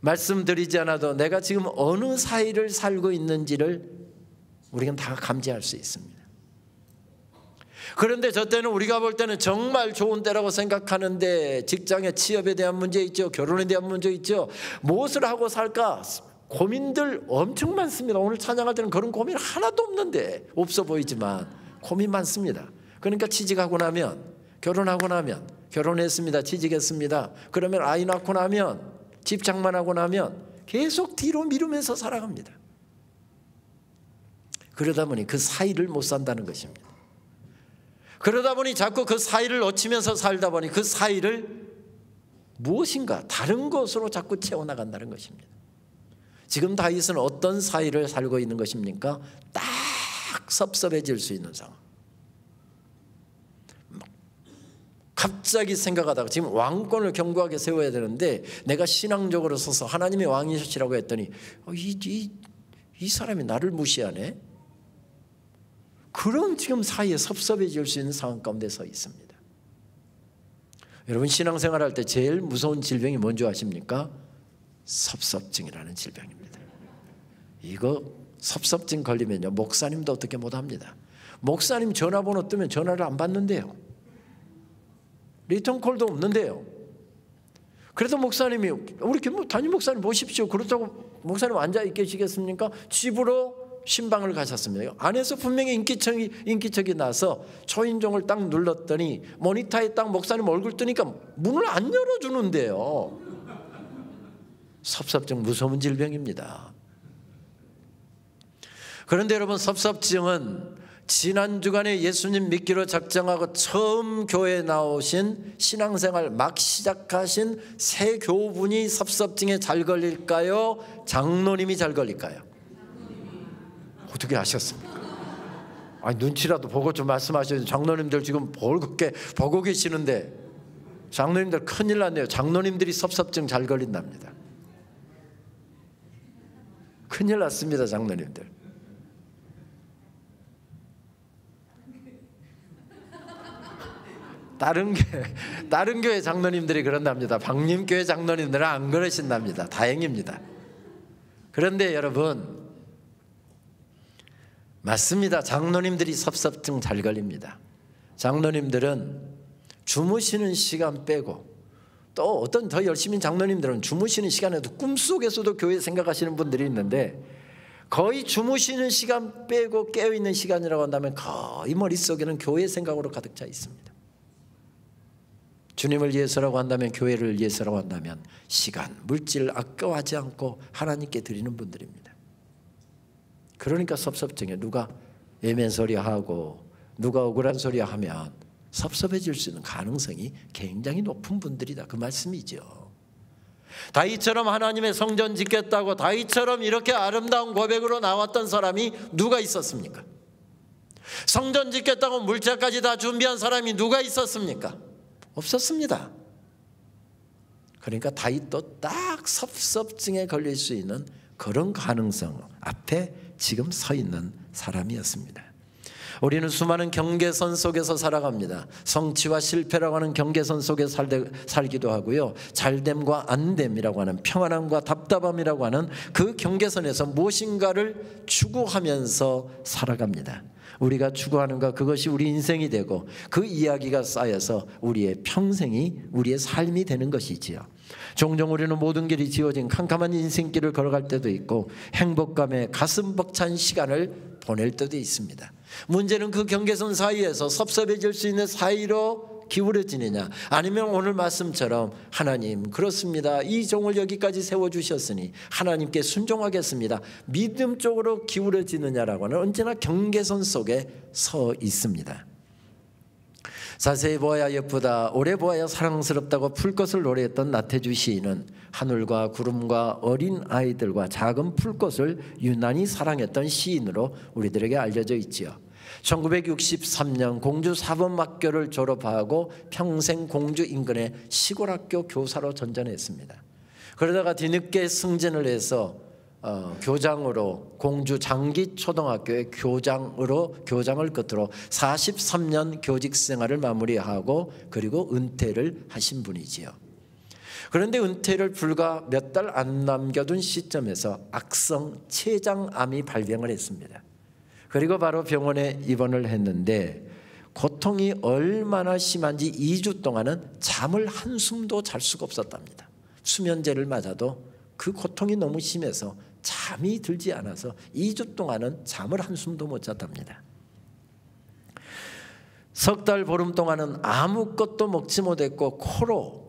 말씀드리지 않아도 내가 지금 어느 사이를 살고 있는지를 우리는 다 감지할 수 있습니다. 그런데 저 때는 우리가 볼 때는 정말 좋은 때라고 생각하는데 직장의 취업에 대한 문제 있죠. 결혼에 대한 문제 있죠. 무엇을 하고 살까? 고민들 엄청 많습니다. 오늘 찬양할 때는 그런 고민 하나도 없는데 없어 보이지만 고민 많습니다. 그러니까 취직하고 나면 결혼하고 나면 결혼했습니다. 취직했습니다. 그러면 아이 낳고 나면 집 장만하고 나면 계속 뒤로 미루면서 살아갑니다. 그러다 보니 그 사이를 못 산다는 것입니다. 그러다 보니 자꾸 그 사이를 놓치면서 살다 보니 그 사이를 무엇인가 다른 것으로 자꾸 채워나간다는 것입니다. 지금 다윗은 어떤 사이를 살고 있는 것입니까? 딱 섭섭해질 수 있는 상황. 갑자기 생각하다가 지금 왕권을 견고하게 세워야 되는데 내가 신앙적으로 서서 하나님의 왕이시라고 했더니 이 사람이 나를 무시하네. 그런 지금 사이에 섭섭해질 수 있는 상황 가운데 서 있습니다. 여러분 신앙생활할 때 제일 무서운 질병이 뭔지 아십니까? 섭섭증이라는 질병입니다. 이거 섭섭증 걸리면요 목사님도 어떻게 못합니다. 목사님 전화번호 뜨면 전화를 안 받는데요. 리턴콜도 없는데요. 그래도 목사님이 우리 담임 목사님 보십시오. 그렇다고 목사님 앉아 계시겠습니까? 집으로 신방을 가셨습니다. 안에서 분명히 인기척이 나서 초인종을 딱 눌렀더니 모니터에 딱 목사님 얼굴 뜨니까 문을 안 열어주는데요. 섭섭증 무서운 질병입니다. 그런데 여러분 섭섭증은 지난 주간에 예수님 믿기로 작정하고 처음 교회에 나오신 신앙생활 막 시작하신 새 교우분이 섭섭증에 잘 걸릴까요? 장로님이 잘 걸릴까요? 어떻게 아셨습니까? 아니 눈치라도 보고 좀 말씀하셔야죠. 장로님들 지금 벌겋게 보고 계시는데 장로님들 큰일 났네요. 장로님들이 섭섭증 잘 걸린답니다. 큰일 났습니다. 장로님들. 다른 교회 장로님들이 그런답니다. 방림교회 장로님들은 안 그러신답니다. 다행입니다. 그런데 여러분 맞습니다. 장로님들이 섭섭증 잘 걸립니다. 장로님들은 주무시는 시간 빼고 또 어떤 더 열심히 장로님들은 주무시는 시간에도 꿈속에서도 교회 생각하시는 분들이 있는데 거의 주무시는 시간 빼고 깨어있는 시간이라고 한다면 거의 머릿속에는 교회 생각으로 가득 차 있습니다. 주님을 위해서라고 한다면 교회를 위해서라고 한다면 시간, 물질 아까워하지 않고 하나님께 드리는 분들입니다. 그러니까 섭섭증에 누가 애면 소리하고 누가 억울한 소리 하면 섭섭해질 수 있는 가능성이 굉장히 높은 분들이다. 그 말씀이죠. 다윗처럼 하나님의 성전 짓겠다고 다윗처럼 이렇게 아름다운 고백으로 나왔던 사람이 누가 있었습니까? 성전 짓겠다고 물자까지 다 준비한 사람이 누가 있었습니까? 없었습니다. 그러니까 다윗도 딱 섭섭증에 걸릴 수 있는 그런 가능성 앞에 지금 서 있는 사람이었습니다. 우리는 수많은 경계선 속에서 살아갑니다. 성취와 실패라고 하는 경계선 속에 살기도 하고요. 잘됨과 안됨이라고 하는 평안함과 답답함이라고 하는 그 경계선에서 무엇인가를 추구하면서 살아갑니다. 우리가 추구하는 것 그것이 우리 인생이 되고 그 이야기가 쌓여서 우리의 평생이 우리의 삶이 되는 것이지요. 종종 우리는 모든 길이 지어진 캄캄한 인생길을 걸어갈 때도 있고 행복감에 가슴 벅찬 시간을 보낼 때도 있습니다. 문제는 그 경계선 사이에서 섭섭해질 수 있는 사이로 기울어지느냐 아니면 오늘 말씀처럼 하나님 그렇습니다. 이 종을 여기까지 세워주셨으니 하나님께 순종하겠습니다. 믿음 쪽으로 기울어지느냐라고 하는 언제나 경계선 속에 서 있습니다. 자세히 보아야 예쁘다, 오래 보아야 사랑스럽다고 풀꽃을 노래했던 나태주 시인은 하늘과 구름과 어린 아이들과 작은 풀꽃을 유난히 사랑했던 시인으로 우리들에게 알려져 있지요. 1963년 공주 사범학교를 졸업하고 평생 공주 인근의 시골학교 교사로 전전했습니다. 그러다가 뒤늦게 승진을 해서 교장으로 공주 장기초등학교의 교장을 끝으로 43년 교직 생활을 마무리하고 그리고 은퇴를 하신 분이지요. 그런데 은퇴를 불과 몇 달 안 남겨둔 시점에서 악성 췌장암이 발병을 했습니다. 그리고 바로 병원에 입원을 했는데 고통이 얼마나 심한지 2주 동안은 잠을 한숨도 잘 수가 없었답니다. 수면제를 맞아도 그 고통이 너무 심해서 잠이 들지 않아서 2주 동안은 잠을 한숨도 못 잤답니다. 석 달 보름 동안은 아무것도 먹지 못했고 코로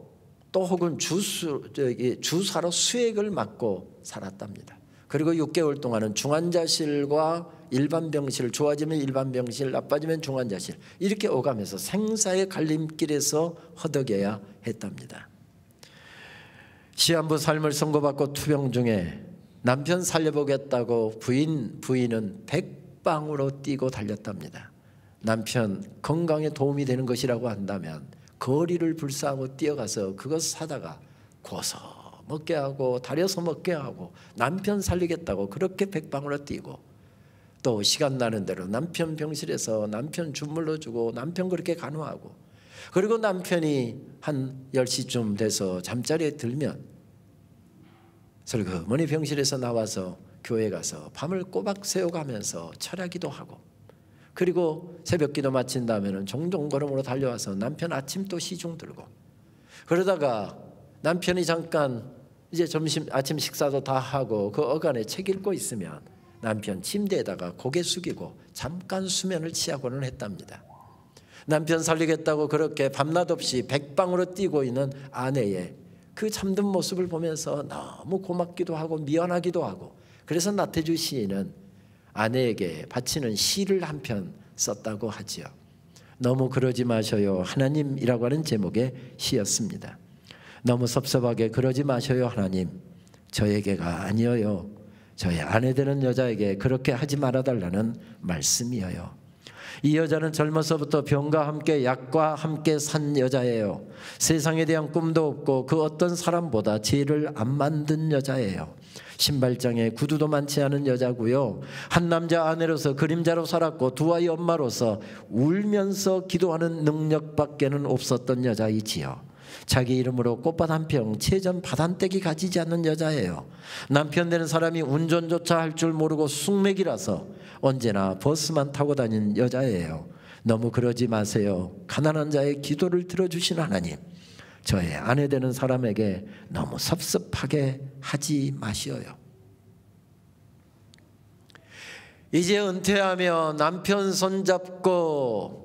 또 혹은 주사로 수액을 맞고 살았답니다. 그리고 6개월 동안은 중환자실과 일반 병실, 좋아지면 일반 병실, 나빠지면 중환자실 이렇게 오가면서 생사의 갈림길에서 허덕여야 했답니다. 시한부 삶을 선고받고 투병 중에 남편 살려보겠다고 부인은 백방으로 뛰고 달렸답니다. 남편 건강에 도움이 되는 것이라고 한다면 거리를 불사하고 뛰어가서 그것 사다가 구워서 먹게 하고 다려서 먹게 하고 남편 살리겠다고 그렇게 백방으로 뛰고 또 시간 나는 대로 남편 병실에서 남편 주물러 주고 남편 그렇게 간호하고 그리고 남편이 한 10시쯤 돼서 잠자리에 들면 슬그머니 병실에서 나와서 교회 가서 밤을 꼬박 새워가면서 철야기도 하고 그리고 새벽기도 마친 다음에는 종종 걸음으로 달려와서 남편 아침 또 시중 들고 그러다가 남편이 잠깐 이제 아침 식사도 다 하고 그 어간에 책 읽고 있으면 남편 침대에다가 고개 숙이고 잠깐 수면을 취하고는 했답니다. 남편 살리겠다고 그렇게 밤낮 없이 백방으로 뛰고 있는 아내의 그 참된 모습을 보면서 너무 고맙기도 하고 미안하기도 하고 그래서 나태주 시인은 아내에게 바치는 시를 한 편 썼다고 하지요. 너무 그러지 마셔요 하나님이라고 하는 제목의 시였습니다. 너무 섭섭하게 그러지 마셔요 하나님. 저에게가 아니어요. 저의 아내 되는 여자에게 그렇게 하지 말아달라는 말씀이에요. 이 여자는 젊어서부터 병과 함께 약과 함께 산 여자예요. 세상에 대한 꿈도 없고 그 어떤 사람보다 죄를 안 만든 여자예요. 신발장에 구두도 많지 않은 여자고요. 한 남자 아내로서 그림자로 살았고 두 아이 엄마로서 울면서 기도하는 능력밖에는 없었던 여자이지요. 자기 이름으로 꽃밭 한 평, 채전 밭 한 떼기 가지지 않는 여자예요. 남편 되는 사람이 운전조차 할 줄 모르고 숙맥이라서 언제나 버스만 타고 다니는 여자예요. 너무 그러지 마세요. 가난한 자의 기도를 들어주신 하나님, 저의 아내 되는 사람에게 너무 섭섭하게 하지 마시어요. 이제 은퇴하며 남편 손잡고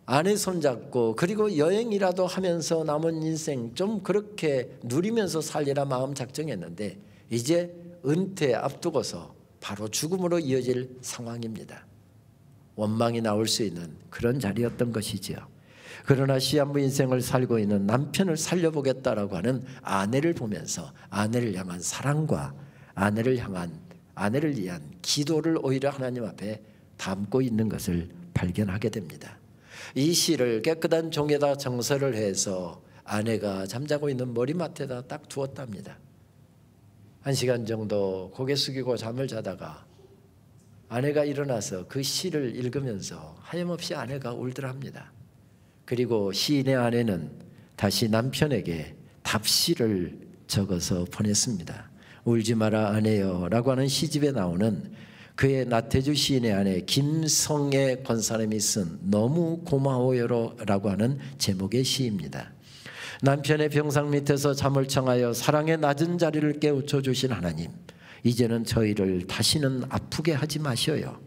아내 손잡고 그리고 여행이라도 하면서 남은 인생 좀 그렇게 누리면서 살리라 마음 작정했는데 이제 은퇴 앞두고서 바로 죽음으로 이어질 상황입니다. 원망이 나올 수 있는 그런 자리였던 것이지요. 그러나 시한부 인생을 살고 있는 남편을 살려보겠다라고 하는 아내를 보면서 아내를 향한 사랑과 아내를 위한 기도를 오히려 하나님 앞에 담고 있는 것을 발견하게 됩니다. 이 시를 깨끗한 종에다 정서를 해서 아내가 잠자고 있는 머리맡에다 딱 두었답니다. 1시간 정도 고개 숙이고 잠을 자다가 아내가 일어나서 그 시를 읽으면서 하염없이 아내가 울더랍니다. 그리고 시인의 아내는 다시 남편에게 답시를 적어서 보냈습니다. 울지 마라 아내여 라고 하는 시집에 나오는 그의 나태주 시인의 아내 김성애 권사님이 쓴 너무 고마워요 라고 하는 제목의 시입니다. 남편의 병상 밑에서 잠을 청하여 사랑의 낮은 자리를 깨우쳐 주신 하나님, 이제는 저희를 다시는 아프게 하지 마셔요.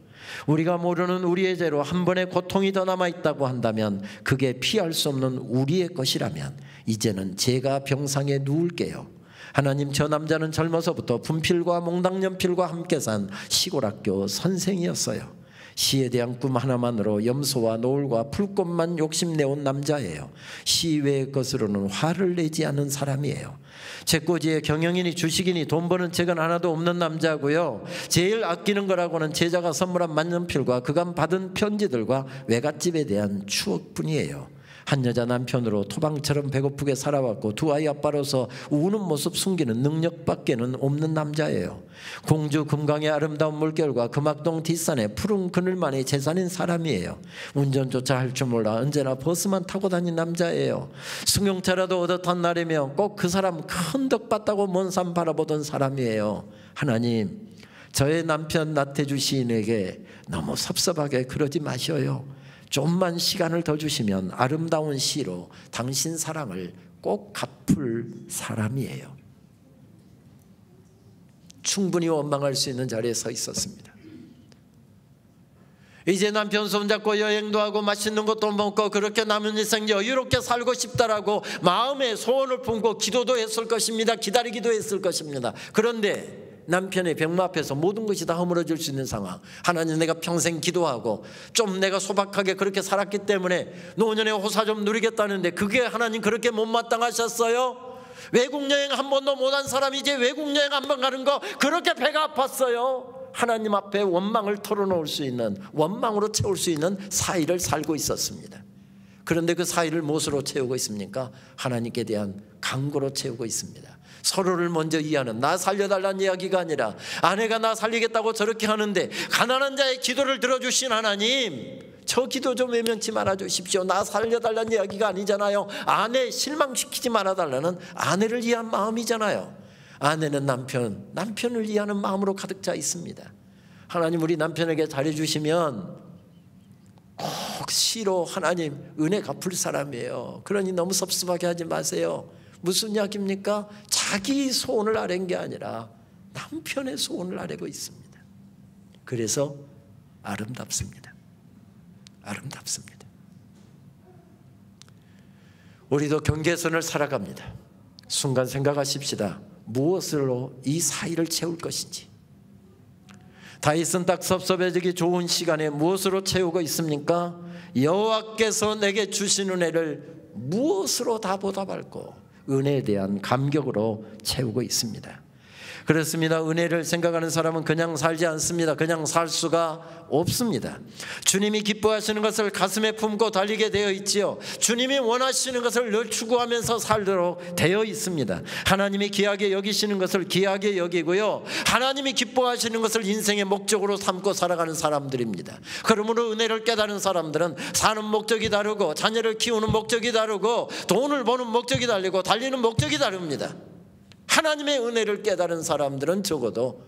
우리가 모르는 우리의 죄로 한 번의 고통이 더 남아있다고 한다면 그게 피할 수 없는 우리의 것이라면 이제는 제가 병상에 누울게요. 하나님, 저 남자는 젊어서부터 분필과 몽당연필과 함께 산 시골학교 선생이었어요. 시에 대한 꿈 하나만으로 염소와 노을과 풀꽃만 욕심내온 남자예요. 시 외의 것으로는 화를 내지 않는 사람이에요. 책꽂이에 경영이니 주식이니 돈 버는 책은 하나도 없는 남자고요. 제일 아끼는 거라고는 제자가 선물한 만년필과 그간 받은 편지들과 외갓집에 대한 추억뿐이에요. 한 여자 남편으로 토방처럼 배고프게 살아왔고 두 아이 아빠로서 우는 모습 숨기는 능력밖에는 없는 남자예요. 공주 금강의 아름다운 물결과 금악동 뒷산의 푸른 그늘만이 재산인 사람이에요. 운전조차 할 줄 몰라 언제나 버스만 타고 다닌 남자예요. 승용차라도 얻어 탄 날이면 꼭 그 사람 큰 덕 봤다고 먼 산 바라보던 사람이에요. 하나님, 저의 남편 나태주 시인에게 너무 섭섭하게 그러지 마셔요. 좀만 시간을 더 주시면 아름다운 시로 당신 사랑을 꼭 갚을 사람이에요. 충분히 원망할 수 있는 자리에 서 있었습니다. 이제 남편 손잡고 여행도 하고 맛있는 것도 먹고 그렇게 남은 인생 여유롭게 살고 싶다라고 마음에 소원을 품고 기도도 했을 것입니다. 기다리기도 했을 것입니다. 그런데 남편의 병마 앞에서 모든 것이 다 허물어질 수 있는 상황. 하나님, 내가 평생 기도하고 좀 내가 소박하게 그렇게 살았기 때문에 노년의 호사 좀 누리겠다는데 그게 하나님 그렇게 못마땅하셨어요? 외국 여행 한 번도 못한 사람이 이제 외국 여행 한 번 가는 거 그렇게 배가 아팠어요? 하나님 앞에 원망을 털어놓을 수 있는, 원망으로 채울 수 있는 사이를 살고 있었습니다. 그런데 그 사이를 무엇으로 채우고 있습니까? 하나님께 대한 간구로 채우고 있습니다. 서로를 먼저 이해하는, 나 살려달라는 이야기가 아니라 아내가 나 살리겠다고 저렇게 하는데 가난한 자의 기도를 들어주신 하나님, 저 기도 좀 외면치 말아주십시오. 나 살려달라는 이야기가 아니잖아요. 아내 실망시키지 말아달라는 아내를 이해한 마음이잖아요. 아내는 남편을 이해하는 마음으로 가득 차 있습니다. 하나님, 우리 남편에게 잘해주시면 꼭 시로 하나님 은혜 갚을 사람이에요. 그러니 너무 섭섭하게 하지 마세요. 무슨 이야기입니까? 자기 소원을 아뢰는 게 아니라 남편의 소원을 아뢰고 있습니다. 그래서 아름답습니다. 아름답습니다. 우리도 경계선을 살아갑니다. 순간 생각하십시다. 무엇으로 이 사이를 채울 것인지. 다윗은 딱 섭섭해지기 좋은 시간에 무엇으로 채우고 있습니까? 여호와께서 내게 주신 은혜를 무엇으로 다 보답할꼬? 은혜에 대한 감격으로 채우고 있습니다. 그렇습니다. 은혜를 생각하는 사람은 그냥 살지 않습니다. 그냥 살 수가 없습니다. 주님이 기뻐하시는 것을 가슴에 품고 달리게 되어 있지요. 주님이 원하시는 것을 늘 추구하면서 살도록 되어 있습니다. 하나님이 귀하게 여기시는 것을 귀하게 여기고요, 하나님이 기뻐하시는 것을 인생의 목적으로 삼고 살아가는 사람들입니다. 그러므로 은혜를 깨달은 사람들은 사는 목적이 다르고 자녀를 키우는 목적이 다르고 돈을 버는 목적이 다르고 달리는 목적이 다릅니다. 하나님의 은혜를 깨달은 사람들은 적어도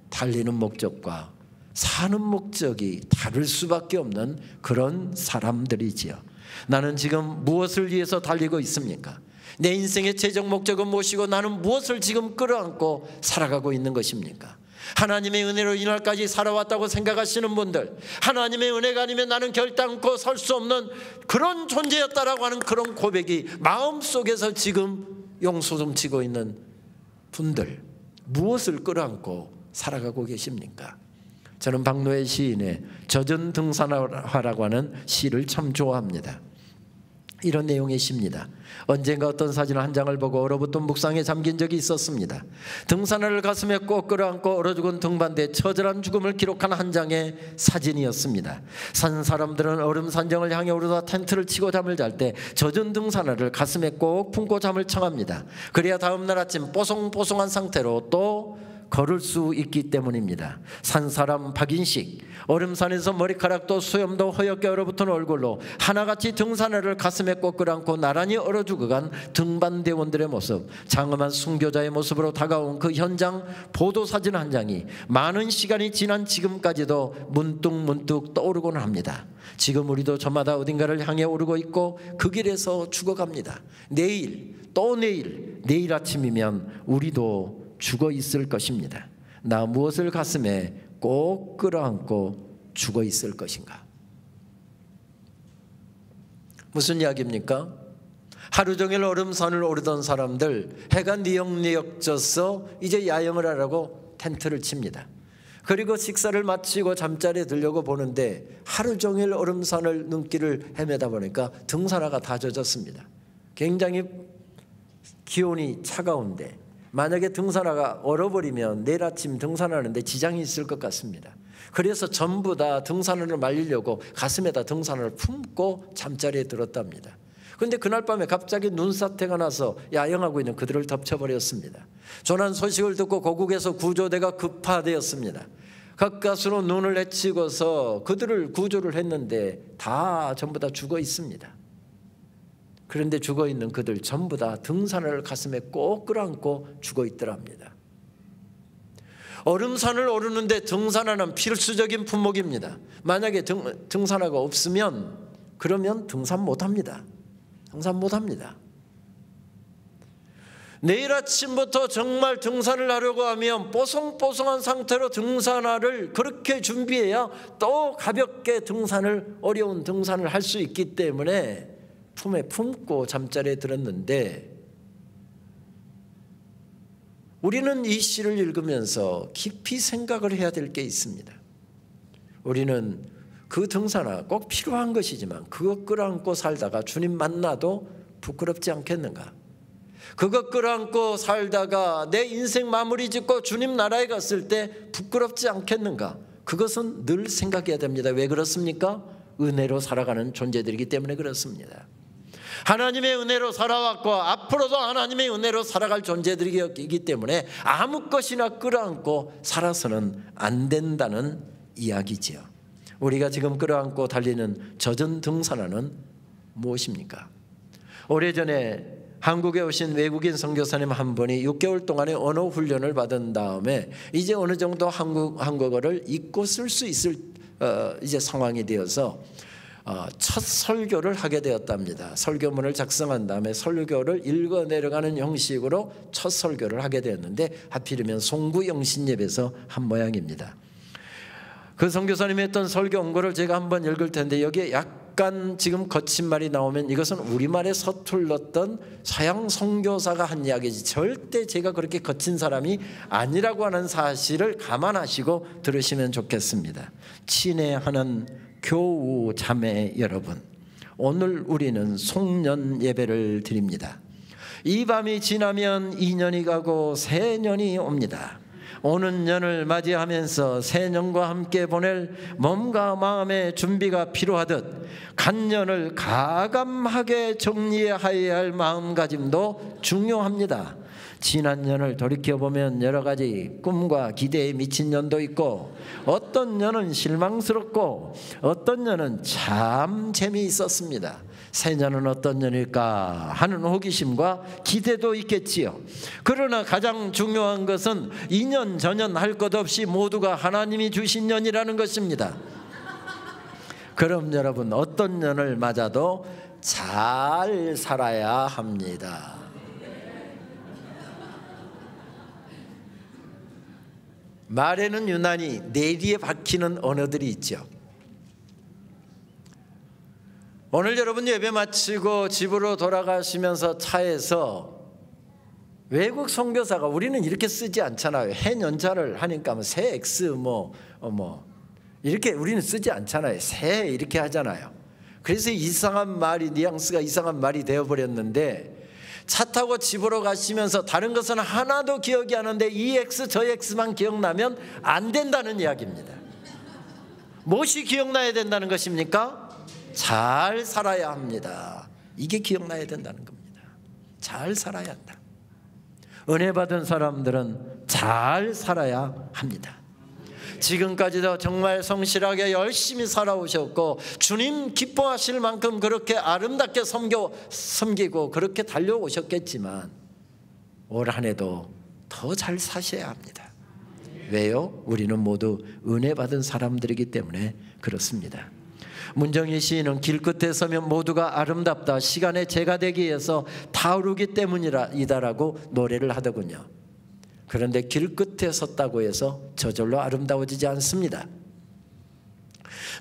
달리는 목적과 사는 목적이 다를 수밖에 없는 그런 사람들이지요. 나는 지금 무엇을 위해서 달리고 있습니까? 내 인생의 최종 목적은 무엇이고 나는 무엇을 지금 끌어안고 살아가고 있는 것입니까? 하나님의 은혜로 이날까지 살아왔다고 생각하시는 분들, 하나님의 은혜가 아니면 나는 결단코 설 수 없는 그런 존재였다라고 하는 그런 고백이 마음속에서 지금 용솟음치고 있는 분들, 무엇을 끌어안고 살아가고 계십니까? 저는 박노해 시인의 젖은 등산화라고 하는 시를 참 좋아합니다. 이런 내용의 시입니다. 언젠가 어떤 사진 한 장을 보고 얼어붙은 묵상에 잠긴 적이 있었습니다. 등산화를 가슴에 꼭 끌어안고 얼어 죽은 등반대에 처절한 죽음을 기록한 한 장의 사진이었습니다. 산 사람들은 얼음 산정을 향해 오르다 텐트를 치고 잠을 잘 때 젖은 등산화를 가슴에 꼭 품고 잠을 청합니다. 그래야 다음 날 아침 뽀송뽀송한 상태로 또 걸을 수 있기 때문입니다. 산사람 박인식, 얼음산에서 머리카락도 수염도 허옇게 얼어붙은 얼굴로 하나같이 등산화를 가슴에 꼭 끌어안고 나란히 얼어 죽어간 등반대원들의 모습, 장엄한 순교자의 모습으로 다가온 그 현장 보도사진 한 장이 많은 시간이 지난 지금까지도 문득문득 떠오르곤 합니다. 지금 우리도 저마다 어딘가를 향해 오르고 있고 그 길에서 죽어갑니다. 내일, 또 내일 아침이면 우리도 죽어 있을 것입니다. 나 무엇을 가슴에 꼭 끌어안고 죽어 있을 것인가? 무슨 이야기입니까? 하루 종일 얼음산을 오르던 사람들, 해가 니역니역 져서 이제 야영을 하라고 텐트를 칩니다. 그리고 식사를 마치고 잠자리에 들려고 보는데 하루 종일 얼음산을 눈길을 헤매다 보니까 등산화가 다 젖었습니다. 굉장히 기온이 차가운데 만약에 등산화가 얼어버리면 내일 아침 등산하는데 지장이 있을 것 같습니다. 그래서 전부 다 등산화를 말리려고 가슴에다 등산화를 품고 잠자리에 들었답니다. 그런데 그날 밤에 갑자기 눈사태가 나서 야영하고 있는 그들을 덮쳐버렸습니다. 조난 소식을 듣고 고국에서 구조대가 급파되었습니다. 가까스로 눈을 헤치고서 그들을 구조를 했는데 전부 다 죽어 있습니다. 그런데 죽어 있는 그들 전부 다 등산화를 가슴에 꼭 끌어안고 죽어 있더랍니다. 얼음산을 오르는데 등산화는 필수적인 품목입니다. 만약에 등산화가 없으면 그러면 등산 못합니다. 등산 못합니다. 내일 아침부터 정말 등산을 하려고 하면 뽀송뽀송한 상태로 등산화를 그렇게 준비해야 또 가볍게 어려운 등산을 할 수 있기 때문에 품에 품고 잠자리에 들었는데, 우리는 이 시를 읽으면서 깊이 생각을 해야 될 게 있습니다. 우리는 그 등산화 꼭 필요한 것이지만 그것 끌어안고 살다가 주님 만나도 부끄럽지 않겠는가? 그것 끌어안고 살다가 내 인생 마무리 짓고 주님 나라에 갔을 때 부끄럽지 않겠는가? 그것은 늘 생각해야 됩니다. 왜 그렇습니까? 은혜로 살아가는 존재들이기 때문에 그렇습니다. 하나님의 은혜로 살아왔고 앞으로도 하나님의 은혜로 살아갈 존재들이기 때문에 아무 것이나 끌어안고 살아서는 안 된다는 이야기지요. 우리가 지금 끌어안고 달리는 젖은 등산화는 무엇입니까? 오래전에 한국에 오신 외국인 선교사님 한 분이 6개월 동안의 언어 훈련을 받은 다음에 이제 어느 정도 한국어를 읽고 쓸 수 있을 이제 상황이 되어서 첫 설교를 하게 되었답니다. 설교문을 작성한 다음에 설교를 읽어 내려가는 형식으로 첫 설교를 하게 되었는데 하필이면 송구영신예배에서 한 모양입니다. 그 선교사님이 했던 설교 원고를 제가 한번 읽을 텐데 여기에 약간 지금 거친 말이 나오면 이것은 우리말에 서툴렀던 서양 선교사가 한 이야기지 절대 제가 그렇게 거친 사람이 아니라고 하는 사실을 감안하시고 들으시면 좋겠습니다. 친애하는 교우 자매 여러분, 오늘 우리는 송년 예배를 드립니다. 이 밤이 지나면 2년이 가고 새 년이 옵니다. 오는 년을 맞이하면서 새 년과 함께 보낼 몸과 마음의 준비가 필요하듯 간년을 가감하게 정리해야 할 마음가짐도 중요합니다. 지난 년을 돌이켜보면 여러 가지 꿈과 기대에 미친 년도 있고 어떤 년은 실망스럽고 어떤 년은 참 재미있었습니다. 새 년은 어떤 년일까 하는 호기심과 기대도 있겠지요. 그러나 가장 중요한 것은 2년 전년 할 것 없이 모두가 하나님이 주신 년이라는 것입니다. 그럼 여러분 어떤 년을 맞아도 잘 살아야 합니다. 말에는 유난히 내리에 박히는 언어들이 있죠. 오늘 여러분 예배 마치고 집으로 돌아가시면서 차에서 외국 선교사가 우리는 이렇게 쓰지 않잖아요. 해년자를 하니까 새 X 이렇게 우리는 쓰지 않잖아요. 새 이렇게 하잖아요. 그래서 이상한 말이 뉘앙스가 이상한 말이 되어버렸는데 차 타고 집으로 가시면서 다른 것은 하나도 기억이 안 나는데 이 X 저 X만 기억나면 안 된다는 이야기입니다. 무엇이 기억나야 된다는 것입니까? 잘 살아야 합니다. 이게 기억나야 된다는 겁니다. 잘 살아야 한다. 은혜 받은 사람들은 잘 살아야 합니다. 지금까지도 정말 성실하게 열심히 살아오셨고 주님 기뻐하실 만큼 그렇게 아름답게 섬기고 그렇게 달려오셨겠지만 올 한 해도 더 잘 사셔야 합니다. 왜요? 우리는 모두 은혜 받은 사람들이기 때문에 그렇습니다. 문정희 시인은 길끝에 서면 모두가 아름답다, 시간의 재가 되기 위해서 타오르기 때문이다라고 노래를 하더군요. 그런데 길끝에 섰다고 해서 저절로 아름다워지지 않습니다.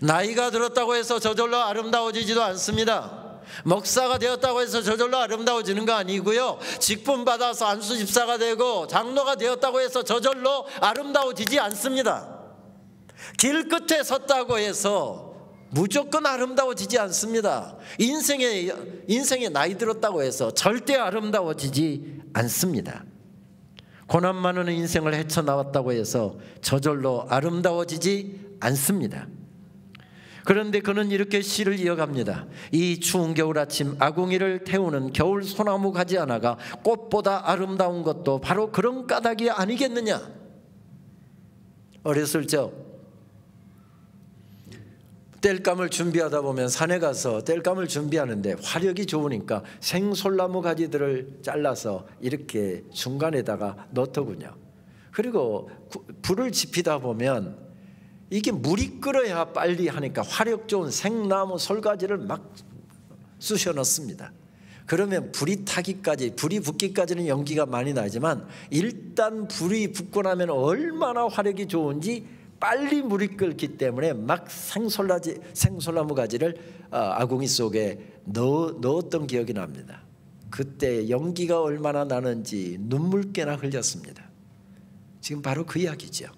나이가 들었다고 해서 저절로 아름다워지지도 않습니다. 목사가 되었다고 해서 저절로 아름다워지는 거 아니고요. 직분 받아서 안수집사가 되고 장로가 되었다고 해서 저절로 아름다워지지 않습니다. 길 끝에 섰다고 해서 무조건 아름다워지지 않습니다. 인생에 나이 들었다고 해서 절대 아름다워지지 않습니다. 고난 많은 인생을 헤쳐나왔다고 해서 저절로 아름다워지지 않습니다. 그런데 그는 이렇게 시를 이어갑니다. 이 추운 겨울 아침 아궁이를 태우는 겨울 소나무 가지 하나가 꽃보다 아름다운 것도 바로 그런 까닭이 아니겠느냐. 어렸을 적 땔감을 준비하다 보면 산에 가서 땔감을 준비하는데 화력이 좋으니까 생솔나무 가지들을 잘라서 이렇게 중간에다가 넣더군요. 그리고 불을 지피다 보면 이게 물이 끓어야 빨리 하니까 화력 좋은 생나무 솔가지를 막 쑤셔 넣습니다. 그러면 불이 붙기까지는 연기가 많이 나지만 일단 불이 붙고 나면 얼마나 화력이 좋은지 빨리 물이 끓기 때문에 막 생솔나무 가지를 아궁이 속에 넣었던 기억이 납니다. 그때 연기가 얼마나 나는지 눈물깨나 흘렸습니다. 지금 바로 그 이야기죠.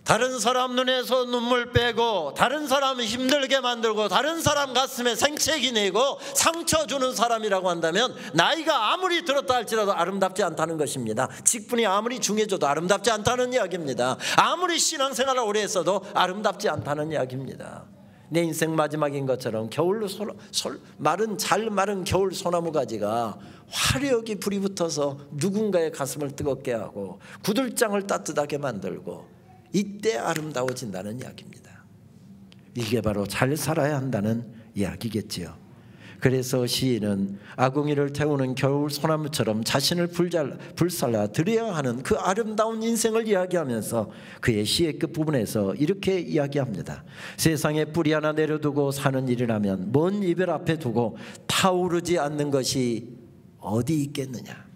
다른 사람 눈에서 눈물 빼고 다른 사람 힘들게 만들고 다른 사람 가슴에 생채기 내고 상처 주는 사람이라고 한다면 나이가 아무리 들었다 할지라도 아름답지 않다는 것입니다. 직분이 아무리 중해져도 아름답지 않다는 이야기입니다. 아무리 신앙생활을 오래 했어도 아름답지 않다는 이야기입니다. 내 인생 마지막인 것처럼 잘 마른 겨울 소나무 가지가 화력이 불이 붙어서 누군가의 가슴을 뜨겁게 하고 구들장을 따뜻하게 만들고 이때 아름다워진다는 이야기입니다. 이게 바로 잘 살아야 한다는 이야기겠지요. 그래서 시인은 아궁이를 태우는 겨울 소나무처럼 자신을 불살라 드려야 하는 그 아름다운 인생을 이야기하면서 그의 시의 끝부분에서 이렇게 이야기합니다. 세상에 뿌리 하나 내려두고 사는 일이라면 먼 이별 앞에 두고 타오르지 않는 것이 어디 있겠느냐.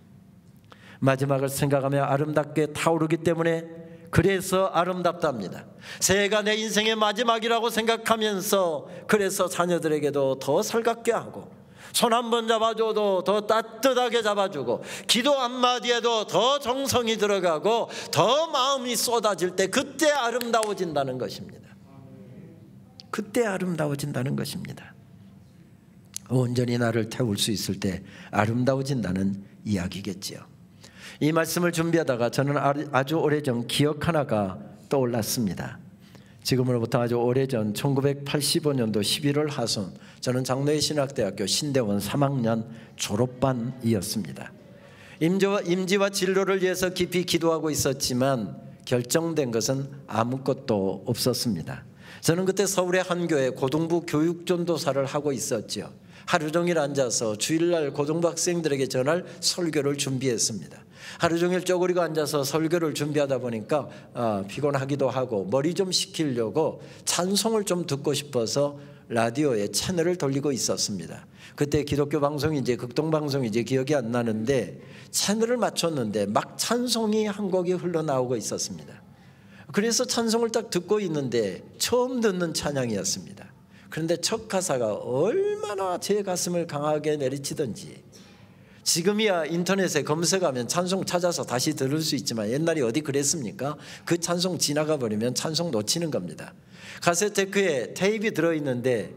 마지막을 생각하며 아름답게 타오르기 때문에 그래서 아름답답니다. 새해가 내 인생의 마지막이라고 생각하면서 그래서 자녀들에게도 더 살갑게 하고 손 한 번 잡아줘도 더 따뜻하게 잡아주고 기도 한마디에도 더 정성이 들어가고 더 마음이 쏟아질 때 그때 아름다워진다는 것입니다. 그때 아름다워진다는 것입니다. 온전히 나를 태울 수 있을 때 아름다워진다는 이야기겠지요. 이 말씀을 준비하다가 저는 아주 오래전 기억 하나가 떠올랐습니다. 지금으로부터 아주 오래전 1985년도 11월 하순 저는 장로회 신학대학교 신대원 3학년 졸업반이었습니다. 임지와 진로를 위해서 깊이 기도하고 있었지만 결정된 것은 아무것도 없었습니다. 저는 그때 서울의 한 교회 고등부 교육전도사를 하고 있었죠. 하루 종일 앉아서 주일날 고등부 학생들에게 전할 설교를 준비했습니다. 하루 종일 쪼그리고 앉아서 설교를 준비하다 보니까 피곤하기도 하고 머리 좀 식히려고 찬송을 좀 듣고 싶어서 라디오에 채널을 돌리고 있었습니다. 그때 기독교 방송인지 극동방송인지 기억이 안 나는데 채널을 맞췄는데 막 찬송이 한 곡이 흘러나오고 있었습니다. 그래서 찬송을 딱 듣고 있는데 처음 듣는 찬양이었습니다. 그런데 첫 가사가 얼마나 제 가슴을 강하게 내리치던지, 지금이야 인터넷에 검색하면 찬송 찾아서 다시 들을 수 있지만 옛날에 어디 그랬습니까? 그 찬송 지나가 버리면 찬송 놓치는 겁니다. 카세트테이프에 테이프가 들어있는데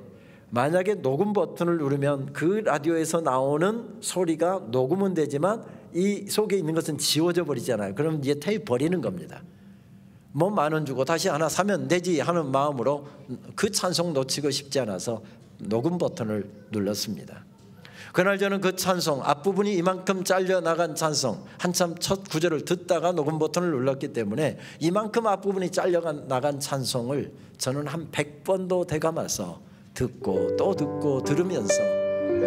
만약에 녹음 버튼을 누르면 그 라디오에서 나오는 소리가 녹음은 되지만 이 속에 있는 것은 지워져 버리잖아요. 그럼 이제 테이프 버리는 겁니다. 뭐 10,000원 주고 다시 하나 사면 되지 하는 마음으로 그 찬송 놓치고 싶지 않아서 녹음 버튼을 눌렀습니다. 그날 저는 그 찬송 앞부분이 이만큼 잘려나간 찬송, 한참 첫 구절을 듣다가 녹음 버튼을 눌렀기 때문에 이만큼 앞부분이 잘려나간 찬송을 저는 한 100번도 되감아서 듣고 또 듣고 들으면서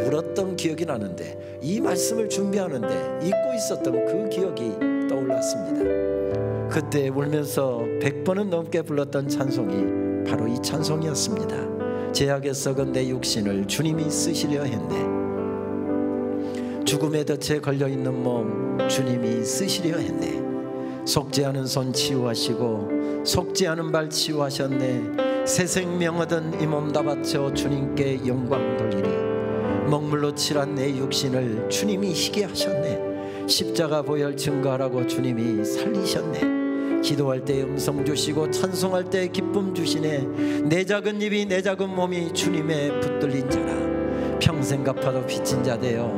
울었던 기억이 나는데, 이 말씀을 준비하는데 잊고 있었던 그 기억이 떠올랐습니다. 그때 울면서 100번은 넘게 불렀던 찬송이 바로 이 찬송이었습니다. 죄악에 썩은 내 육신을 주님이 쓰시려 했네. 죽음의 덫에 걸려있는 몸 주님이 쓰시려 했네. 속지 않은 손 치유하시고 속지 않은 발 치유하셨네. 새 생명 얻은 이 몸 다 바쳐 주님께 영광 돌리리. 먹물로 칠한 내 육신을 주님이 희게 하셨네. 십자가 보혈 증거하라고 주님이 살리셨네. 기도할 때 음성 주시고 찬송할 때 기쁨 주시네. 내 작은 입이 내 작은 몸이 주님의 붙들린 자라. 평생 갚아도 빚진 자 되어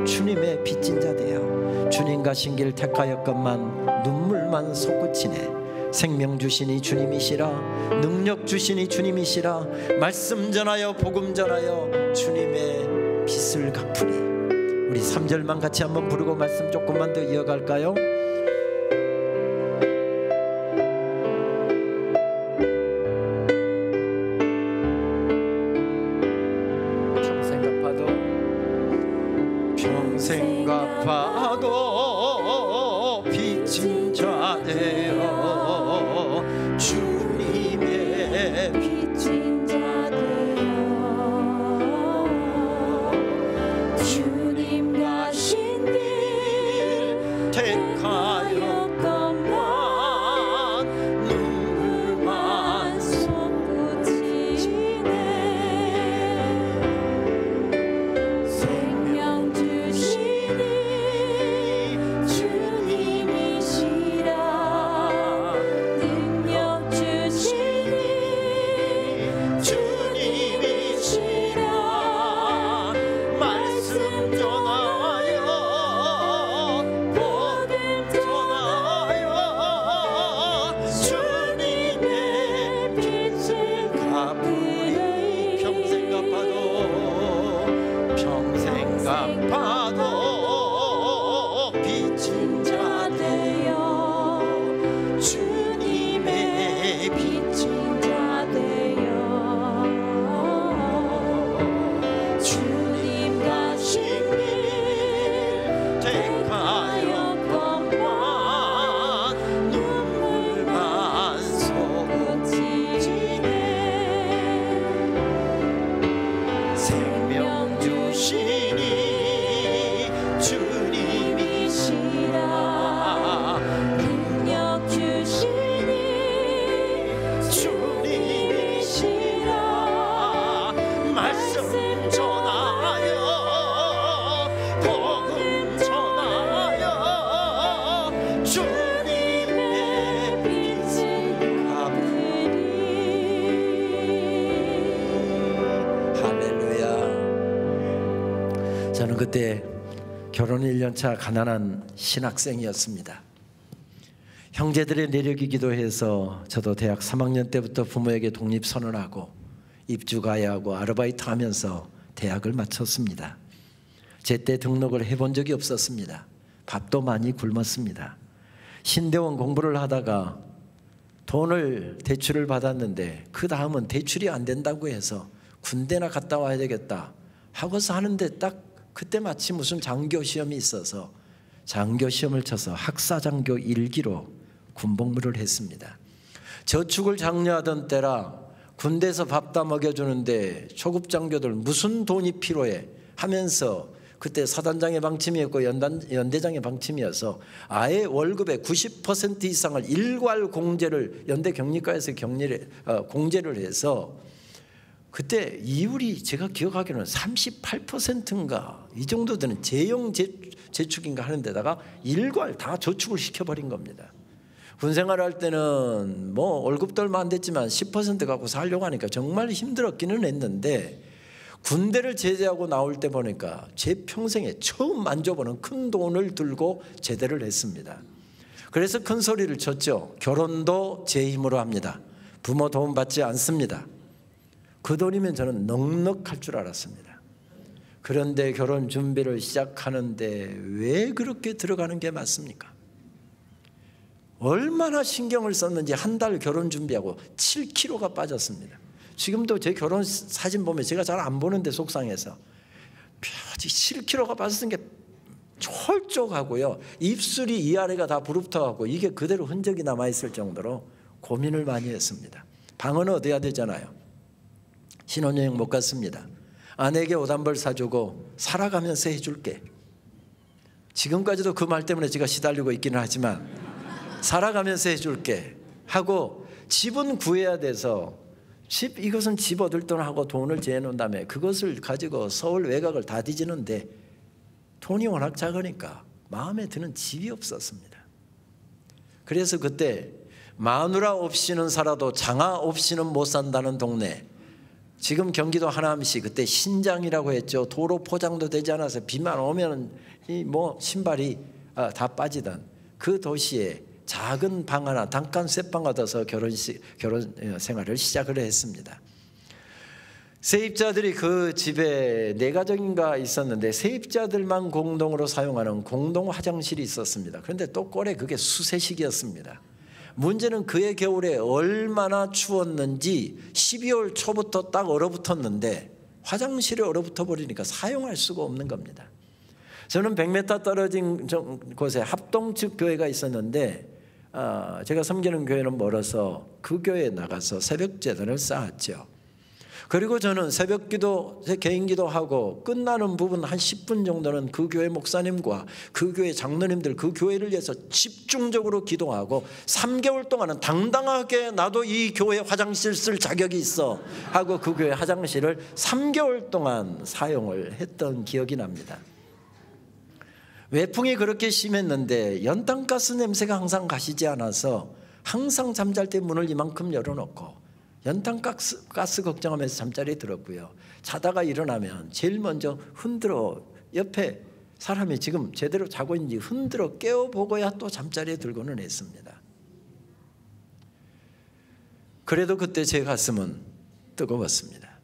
주님의 빚진 자 되어 주님 가신 길 택하였건만 눈물만 솟구치네. 생명 주시니 주님이시라. 능력 주시니 주님이시라. 말씀 전하여 복음 전하여 주님의 빚을 갚으리. 우리 3절만 같이 한번 부르고 말씀 조금만 더 이어갈까요? 평생 갚아도 빚진 자 되어 주님의 빚진 자 되어 주님 가신 길 택하였건만 눈물만 솟구치네. 생명 주시니 주님이시라. 능력 주시니 주님이시라. 말씀 전하여 복음 전하여 주님의 빚을 갚으리. 평생 갚아도 빚진 자 되어 주님의 빚진 자 되어 주님 가신 길 택하였건만 눈물만 솟구치네. 생명 주시니 주님이시라. 능력 주시니 주님이시라. 말씀 전하여 복음 전하여 주님의 빚을 갚으리. 할렐루야. 저는 그때 결혼 1년차 가난한 신학생이었습니다. 형제들의 내력이 기도해서 저도 대학 3학년 때부터 부모에게 독립선언하고 입주 가야하고 아르바이트 하면서 대학을 마쳤습니다. 제때 등록을 해본 적이 없었습니다. 밥도 많이 굶었습니다. 신대원 공부를 하다가 돈을 대출을 받았는데 그 다음은 대출이 안 된다고 해서 군대나 갔다 와야 되겠다 하고서 하는데 딱 그때 마침 무슨 장교 시험이 있어서 장교 시험을 쳐서 학사장교 1기로 군복무를 했습니다. 저축을 장려하던 때라 군대에서 밥 다 먹여주는데 초급 장교들 무슨 돈이 필요해 하면서 그때 사단장의 방침이었고 연대장의 방침이어서 아예 월급의 90% 이상을 일괄 공제를 연대 경리과에서 공제를 해서 그때 이율이 제가 기억하기로는 38%인가 이 정도 되는 재형 재축인가 하는 데다가 일괄 다 저축을 시켜버린 겁니다. 군생활 할 때는 뭐 월급도 얼마 안 됐지만 10% 갖고 살려고 하니까 정말 힘들었기는 했는데 군대를 제대하고 나올 때 보니까 제 평생에 처음 만져보는 큰 돈을 들고 제대를 했습니다. 그래서 큰 소리를 쳤죠. 결혼도 제 힘으로 합니다. 부모 도움 받지 않습니다. 그 돈이면 저는 넉넉할 줄 알았습니다. 그런데 결혼 준비를 시작하는데 왜 그렇게 들어가는 게 맞습니까? 얼마나 신경을 썼는지 한 달 결혼 준비하고 7kg가 빠졌습니다. 지금도 제 결혼 사진 보면 제가 잘 안 보는데 속상해서 7kg가 빠졌던 게 촐쭉하고요. 입술이 위아래가 다 부릅터하고 이게 그대로 흔적이 남아있을 정도로 고민을 많이 했습니다. 방은 얻어야 되잖아요. 신혼여행 못 갔습니다. 아내에게 옷 한 벌 사주고 살아가면서 해줄게. 지금까지도 그 말 때문에 제가 시달리고 있기는 하지만 살아가면서 해줄게 하고 집은 구해야 돼서 이것은 집 얻을 돈하고 돈을 재놓은 다음에 그것을 가지고 서울 외곽을 다 뒤지는데 돈이 워낙 작으니까 마음에 드는 집이 없었습니다. 그래서 그때 마누라 없이는 살아도 장아 없이는 못 산다는 동네. 지금 경기도 하남시, 그때 신장이라고 했죠. 도로 포장도 되지 않아서 비만 오면 신발이 다 빠지던 그 도시에 작은 방 하나, 단칸 셋방 얻어서 결혼 생활을 시작을 했습니다. 세입자들이 그 집에 4가정인가 있었는데 세입자들만 공동으로 사용하는 공동 화장실이 있었습니다. 그런데 또 꼴에 그게 수세식이었습니다. 문제는 그해 겨울에 얼마나 추웠는지 12월 초부터 딱 얼어붙었는데 화장실에 얼어붙어 버리니까 사용할 수가 없는 겁니다. 저는 100m 떨어진 곳에 합동측 교회가 있었는데 제가 섬기는 교회는 멀어서 그 교회에 나가서 새벽 제단을 쌓았죠. 그리고 저는 새벽 기도, 개인 기도하고 끝나는 부분 한 10분 정도는 그 교회 목사님과 그 교회 장로님들, 그 교회를 위해서 집중적으로 기도하고 3개월 동안은 당당하게 나도 이 교회 화장실 쓸 자격이 있어 하고 그 교회 화장실을 3개월 동안 사용을 했던 기억이 납니다. 외풍이 그렇게 심했는데 연탄가스 냄새가 항상 가시지 않아서 항상 잠잘 때 문을 이만큼 열어놓고 연탄가스 걱정하면서 잠자리에 들었고요. 자다가 일어나면 제일 먼저 흔들어, 옆에 사람이 지금 제대로 자고 있는지 흔들어 깨워보고야 또 잠자리에 들고는 했습니다. 그래도 그때 제 가슴은 뜨거웠습니다.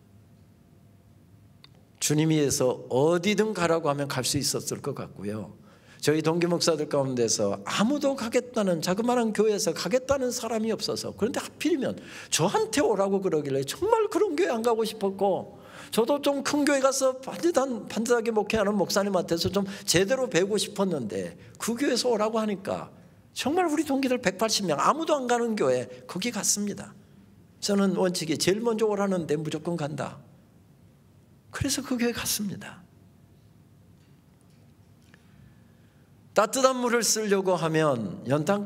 주님 위해서 어디든 가라고 하면 갈 수 있었을 것 같고요. 저희 동기 목사들 가운데서 아무도 가겠다는, 자그마한 교회에서 가겠다는 사람이 없어서, 그런데 하필이면 저한테 오라고 그러길래 정말 그런 교회 안 가고 싶었고, 저도 좀 큰 교회 가서 반듯하게 목회하는 목사님한테서 좀 제대로 배우고 싶었는데 그 교회에서 오라고 하니까 정말 우리 동기들 180명 아무도 안 가는 교회 거기 갔습니다. 저는 원칙이 제일 먼저 오라는데 무조건 간다. 그래서 그 교회 갔습니다. 따뜻한 물을 쓰려고 하면 연탄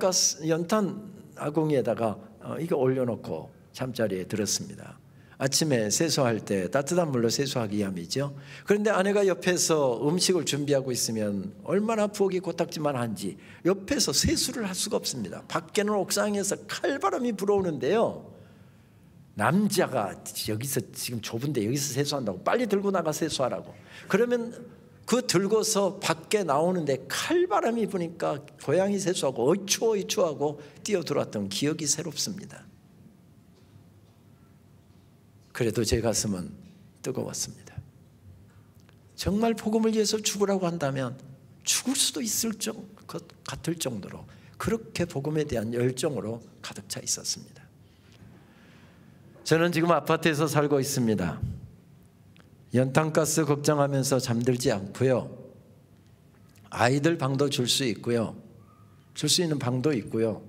아궁이에다가 이거 올려놓고 잠자리에 들었습니다. 아침에 세수할 때 따뜻한 물로 세수하기 위함이죠. 그런데 아내가 옆에서 음식을 준비하고 있으면 얼마나 부엌이 고딱지만 한지 옆에서 세수를 할 수가 없습니다. 밖에는 옥상에서 칼바람이 불어오는데요, 남자가 여기서 지금 좁은데 여기서 세수한다고 빨리 들고 나가 세수하라고 그러면 그 들고서 밖에 나오는데 칼바람이 부니까 고양이 세수하고 어이추하고 뛰어들어왔던 기억이 새롭습니다. 그래도 제 가슴은 뜨거웠습니다. 정말 복음을 위해서 죽으라고 한다면 죽을 수도 있을 것 같을 정도로 그렇게 복음에 대한 열정으로 가득 차 있었습니다. 저는 지금 아파트에서 살고 있습니다. 연탄가스 걱정하면서 잠들지 않고요. 아이들 방도 줄 수 있고요. 줄 수 있는 방도 있고요.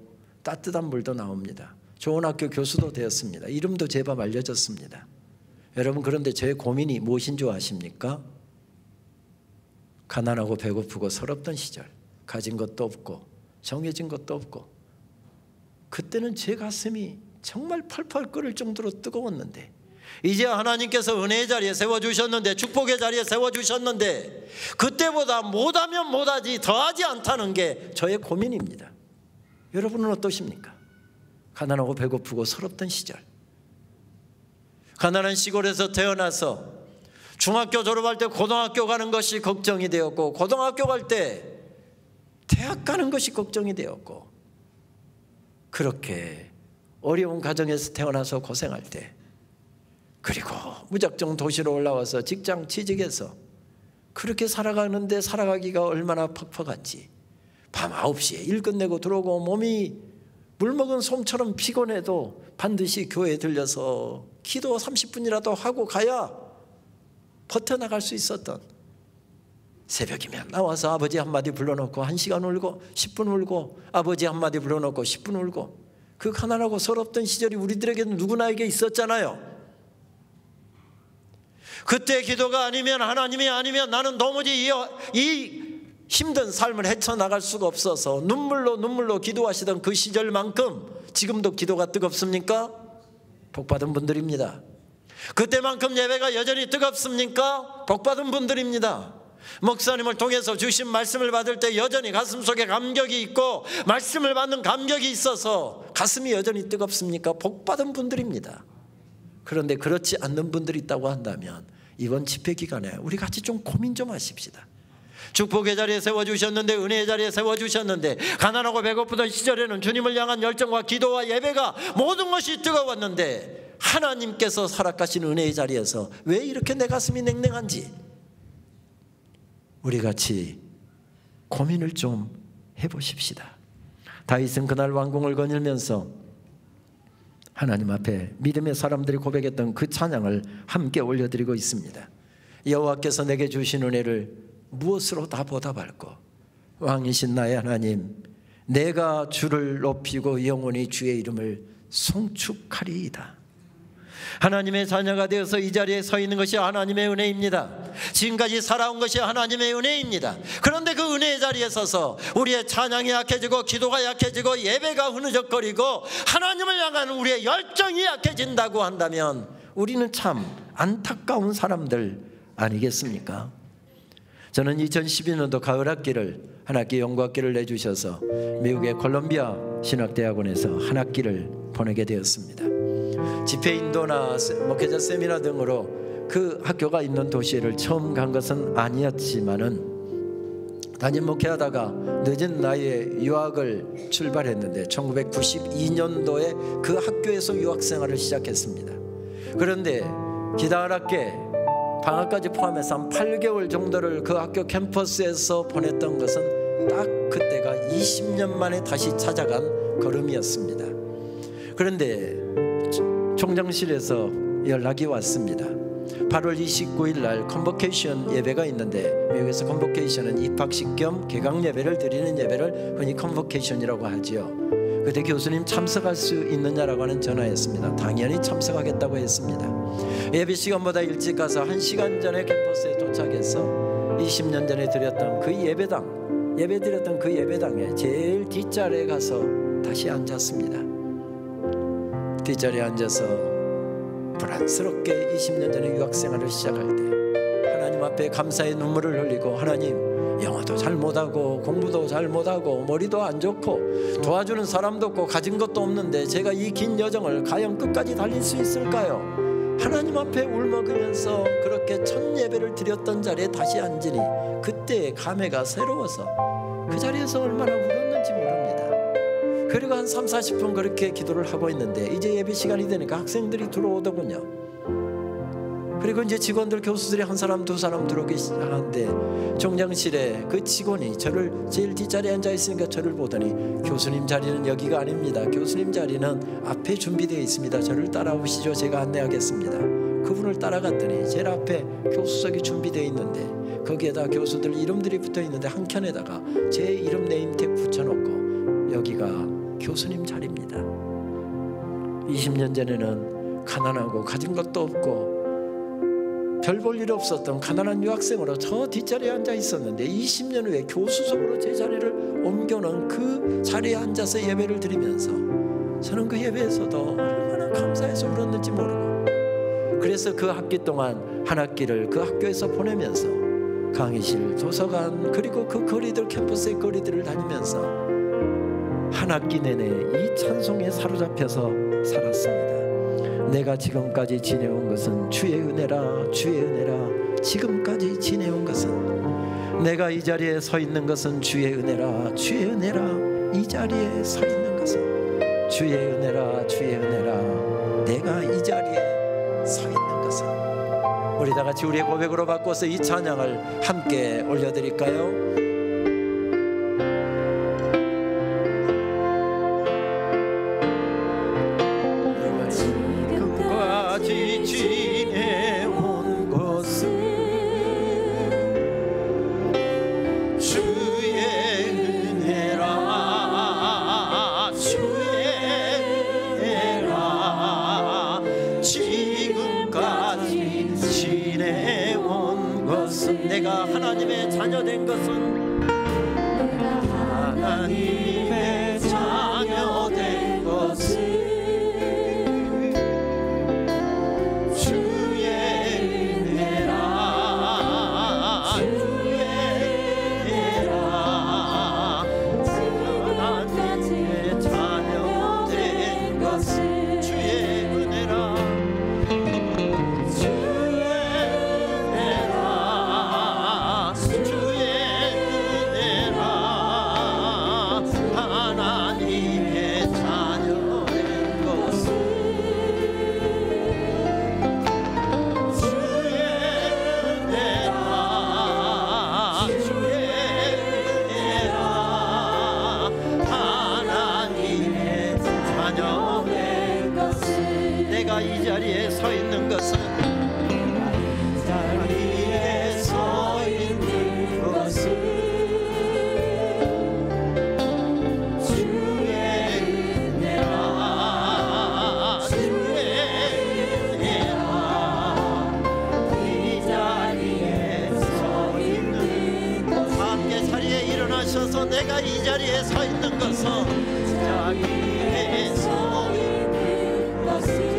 따뜻한 물도 나옵니다. 좋은 학교 교수도 되었습니다. 이름도 제법 알려졌습니다. 여러분, 그런데 제 고민이 무엇인 줄 아십니까? 가난하고 배고프고 서럽던 시절, 가진 것도 없고 정해진 것도 없고, 그때는 제 가슴이 정말 펄펄 끓을 정도로 뜨거웠는데 이제 하나님께서 은혜의 자리에 세워주셨는데, 축복의 자리에 세워주셨는데 그때보다 못하면 못하지 더하지 않다는 게 저의 고민입니다. 여러분은 어떠십니까? 가난하고 배고프고 서럽던 시절, 가난한 시골에서 태어나서 중학교 졸업할 때 고등학교 가는 것이 걱정이 되었고, 고등학교 갈 때 대학 가는 것이 걱정이 되었고, 그렇게 어려운 가정에서 태어나서 고생할 때, 그리고 무작정 도시로 올라와서 직장 취직해서 그렇게 살아가는데 살아가기가 얼마나 퍽퍽한지, 밤 9시에 일 끝내고 들어오고 몸이 물먹은 솜처럼 피곤해도 반드시 교회에 들려서 기도 30분이라도 하고 가야 버텨나갈 수 있었던, 새벽이면 나와서 아버지 한마디 불러놓고 1시간 울고 10분 울고, 아버지 한마디 불러놓고 10분 울고, 그 가난하고 서럽던 시절이 우리들에게는 누구나에게 있었잖아요. 그때 기도가 아니면, 하나님이 아니면 나는 도무지 이 힘든 삶을 헤쳐나갈 수가 없어서 눈물로 기도하시던 그 시절만큼 지금도 기도가 뜨겁습니까? 복받은 분들입니다. 그때만큼 예배가 여전히 뜨겁습니까? 복받은 분들입니다. 목사님을 통해서 주신 말씀을 받을 때 여전히 가슴속에 감격이 있고 말씀을 받는 감격이 있어서 가슴이 여전히 뜨겁습니까? 복받은 분들입니다. 그런데 그렇지 않는 분들이 있다고 한다면 이번 집회 기간에 우리 같이 좀 고민 좀 하십시다. 축복의 자리에 세워주셨는데, 은혜의 자리에 세워주셨는데, 가난하고 배고프던 시절에는 주님을 향한 열정과 기도와 예배가 모든 것이 뜨거웠는데 하나님께서 허락하신 은혜의 자리에서 왜 이렇게 내 가슴이 냉랭한지 우리 같이 고민을 좀 해보십시다. 다윗은 그날 왕궁을 거닐면서 하나님 앞에 믿음의 사람들이 고백했던 그 찬양을 함께 올려드리고 있습니다. 여호와께서 내게 주신 은혜를 무엇으로 다 보답할꼬? 왕이신 나의 하나님, 내가 주를 높이고 영원히 주의 이름을 송축하리이다. 하나님의 자녀가 되어서 이 자리에 서 있는 것이 하나님의 은혜입니다. 지금까지 살아온 것이 하나님의 은혜입니다. 그런데 그 은혜의 자리에 서서 우리의 찬양이 약해지고 기도가 약해지고 예배가 흐느적거리고 하나님을 향한 우리의 열정이 약해진다고 한다면 우리는 참 안타까운 사람들 아니겠습니까? 저는 2012년도 가을 학기를 한 학기 연구학기를 내주셔서 미국의 콜롬비아 신학대학원에서 한 학기를 보내게 되었습니다. 집회 인도나 목회자 세미나 등으로 그 학교가 있는 도시를 처음 간 것은 아니었지만은 담임 목회하다가 늦은 나이에 유학을 출발했는데 1992년도에 그 학교에서 유학생활을 시작했습니다. 그런데 기다랗게 방학까지 포함해서 한 8개월 정도를 그 학교 캠퍼스에서 보냈던 것은 딱 그때가 20년 만에 다시 찾아간 걸음이었습니다. 그런데 총장실에서 연락이 왔습니다. 8월 29일 날 컨보케이션 예배가 있는데 미국에서 컨보케이션은 입학식 겸 개강 예배를 드리는 예배를 흔히 컨보케이션이라고 하지요. 그때 교수님 참석할 수 있느냐라고 하는 전화였습니다. 당연히 참석하겠다고 했습니다. 예배 시간보다 일찍 가서 1시간 전에 캠퍼스에 도착해서 20년 전에 드렸던 그 예배 드렸던 그 예배당에 제일 뒷자리에 가서 다시 앉았습니다. 뒷자리에 앉아서 불안스럽게 20년 전에 유학생활을 시작할 때 하나님 앞에 감사의 눈물을 흘리고, 하나님, 영어도 잘 못하고 공부도 잘 못하고 머리도 안 좋고 도와주는 사람도 없고 가진 것도 없는데 제가 이 긴 여정을 과연 끝까지 달릴 수 있을까요? 하나님 앞에 울먹으면서 그렇게 첫 예배를 드렸던 자리에 다시 앉으니 그때의 감회가 새로워서 그 자리에서 얼마나 울었는지 모릅니다. 그리고 한 3, 40분 그렇게 기도를 하고 있는데 이제 예배 시간이 되니까 학생들이 들어오더군요. 그리고 이제 직원들, 교수들이 한 사람 두 사람 들어오기 시작하는데 총장실에 그 직원이 저를 제일 뒷자리에 앉아 있으니까 저를 보더니 교수님 자리는 여기가 아닙니다. 교수님 자리는 앞에 준비되어 있습니다. 저를 따라오시죠. 제가 안내하겠습니다. 그분을 따라갔더니 제일 앞에 교수석이 준비되어 있는데 거기에다 교수들 이름들이 붙어 있는데 한 켠에다가 제 이름 네임택 붙여놓고 여기가 교수님 자리입니다. 20년 전에는 가난하고 가진 것도 없고 별 볼 일 없었던 가난한 유학생으로 저 뒷자리에 앉아 있었는데 20년 후에 교수석으로 제 자리를 옮겨놓은 그 자리에 앉아서 예배를 드리면서 저는 그 예배에서도 얼마나 감사해서 울었는지 모르고, 그래서 그 학기 동안 한 학기를 그 학교에서 보내면서 강의실, 도서관, 그리고 그 거리들, 캠퍼스의 거리들을 다니면서 한 학기 내내 이 찬송에 사로잡혀서 살았습니다. 내가 지금까지 지내온 것은 주의 은혜라, 주의 은혜라. 지금까지 지내온 것은, 내가 이 자리에 서 있는 것은 주의 은혜라, 주의 은혜라. 이 자리에 서 있는 것은 주의 은혜라, 주의 은혜라. 내가 이 자리에 서 있는 것은. 우리 다 같이 우리의 고백으로 바꿔서 이 찬양을 함께 올려드릴까요? 내가 하나님의 자녀 된 것은, 내가 하나님의 자녀 된 것은 주의 은혜라, 주의 자리에 서 있는 것은 자기의 서 있는 것은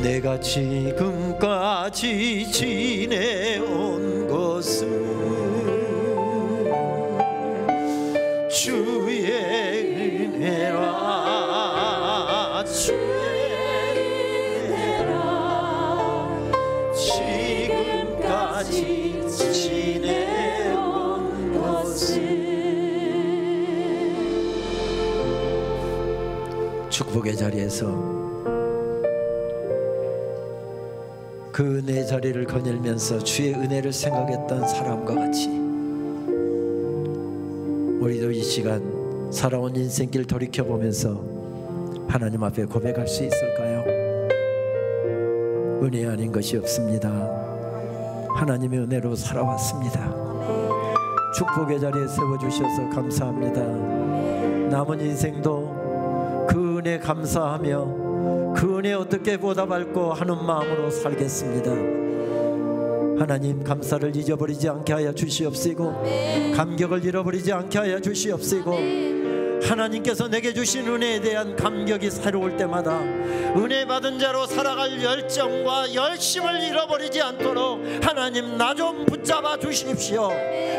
내가 지금까지 지내온 것은 주의 은혜라 주의 은혜라 지금까지 지내온 것은 축복의 자리에서 그 은혜의 자리를 거닐면서 주의 은혜를 생각했던 사람과 같이 우리도 이 시간 살아온 인생길 돌이켜보면서 하나님 앞에 고백할 수 있을까요? 은혜 아닌 것이 없습니다. 하나님의 은혜로 살아왔습니다. 축복의 자리에 세워주셔서 감사합니다. 남은 인생도 그 은혜 감사하며 그 은혜 어떻게 보답할까 하는 마음으로 살겠습니다. 하나님 감사를 잊어버리지 않게 하여 주시옵시고 감격을 잃어버리지 않게 하여 주시옵시고 하나님께서 내게 주신 은혜에 대한 감격이 새로울 때마다 은혜 받은 자로 살아갈 열정과 열심을 잃어버리지 않도록 하나님 나 좀 붙잡아 주십시오.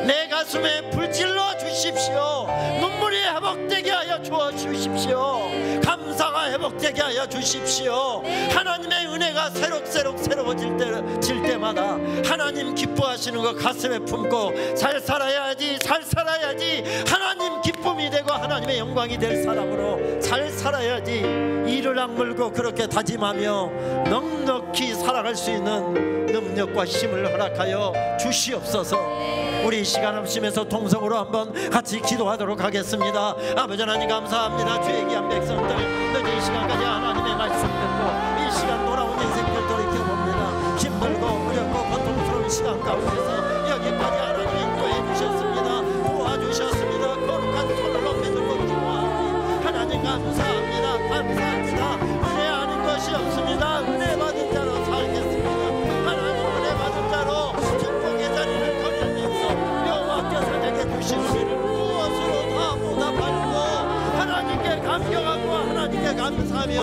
내 가슴에 불질러 주십시오. 눈물이 회복되게 하여 주십시오. 감사가 회복되게 하여 주십시오. 하나님의 은혜가 새록새록 새로워질 때마다 하나님 기뻐하시는 거 가슴에 품고 잘 살아야지 하나님 기쁨이 되고 하나님의 영광이 될 사람으로 잘 살아야지 이를 악물고 그렇게 다짐하며 넉넉히 살아갈 수 있는 능력과 힘을 허락하여 주시옵소서. 우리 이 시간 합심해서 통성으로 한번 같이 기도하도록 하겠습니다. 아버지 하나님 감사합니다. 주의 귀한 백성들 늦은 시간까지 하나님의 말씀 듣고 이 시간 돌아온 인생들 돌이켜봅니다. 힘들고 어렵고 고통스러운 시간 가운데서 여기까지 하나님 인도해 주셨습니다. 도와주셨습니다. 거룩한 손을 높이 들고 기도하니 하나님 감사합니다. 은혜 아닌 것이 없습니다. 은혜 받은 자로 살겠습니다. 하나님 은혜 받은 자로 축복의 자리를 거닐면서 여호와께서 내게 주신 은혜를 무엇으로 다 보답하고 하나님께 감격하고 하나님께 감사하며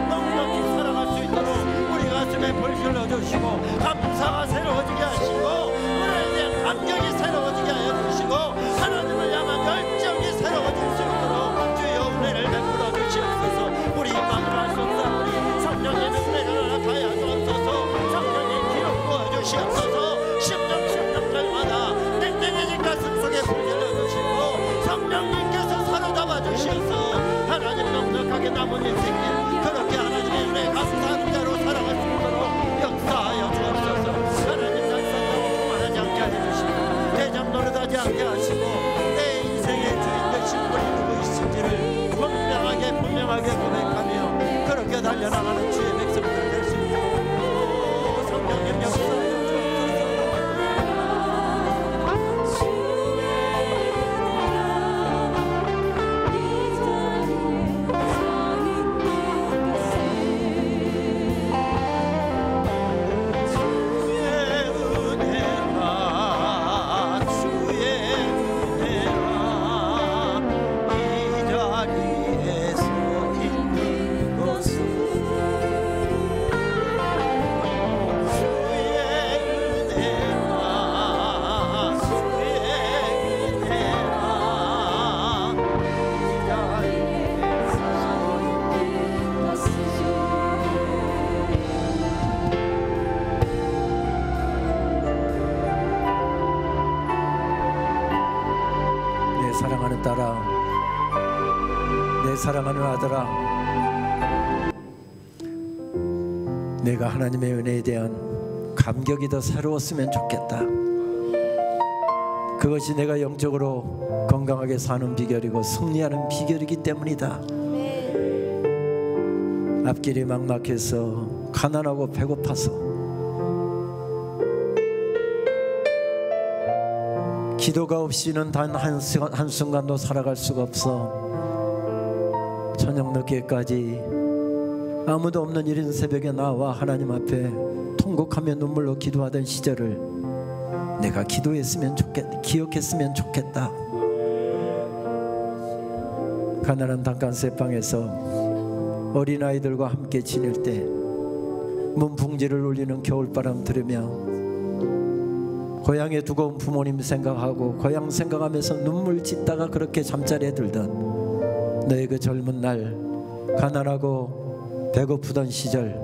넉넉히 살아갈 수 있도록 우리 가슴에 불질러 주시고 감사가 새로워지게 하시고 은혜에 대한 감격이 새로워지게 하여 주시고 하나님을 향한 열정이 새로워질 수 있도록 주여 은혜를 베풀어 주시옵소서. 우리 마음을 할 수 없사오니 성령의 은혜를 허락하여 주옵소서. 성령의 기름 부어 주시옵소서. 심령절마다 땡땡해진 가슴 속에 불질러 주시고 성령님께서 사로잡아 주시옵소서. 하나님 넉넉하게 남은 인생길 그렇게 하나님의 은혜 감사하는 자로 살아갈 수 있도록 역사하여 주옵소서. 딸아, 내 사랑하는 아들아, 내가 하나님의 은혜에 대한 감격이 더 새로웠으면 좋겠다. 그것이 내가 영적으로 건강하게 사는 비결이고 승리하는 비결이기 때문이다. 앞길이 막막해서 가난하고 배고파서 기도가 없이는 단 한순간도 살아갈 수가 없어 저녁 늦게까지 아무도 없는 이른 새벽에 나와 하나님 앞에 통곡하며 눈물로 기도하던 시절을 내가 기도했으면 기억했으면 좋겠다. 가난한 단칸세방에서 어린아이들과 함께 지낼 때 문풍지를 울리는 겨울바람 들으며 고향에 두고 온 부모님 생각하고 고향 생각하면서 눈물 짓다가 그렇게 잠자리에 들던 너의 그 젊은 날, 가난하고 배고프던 시절,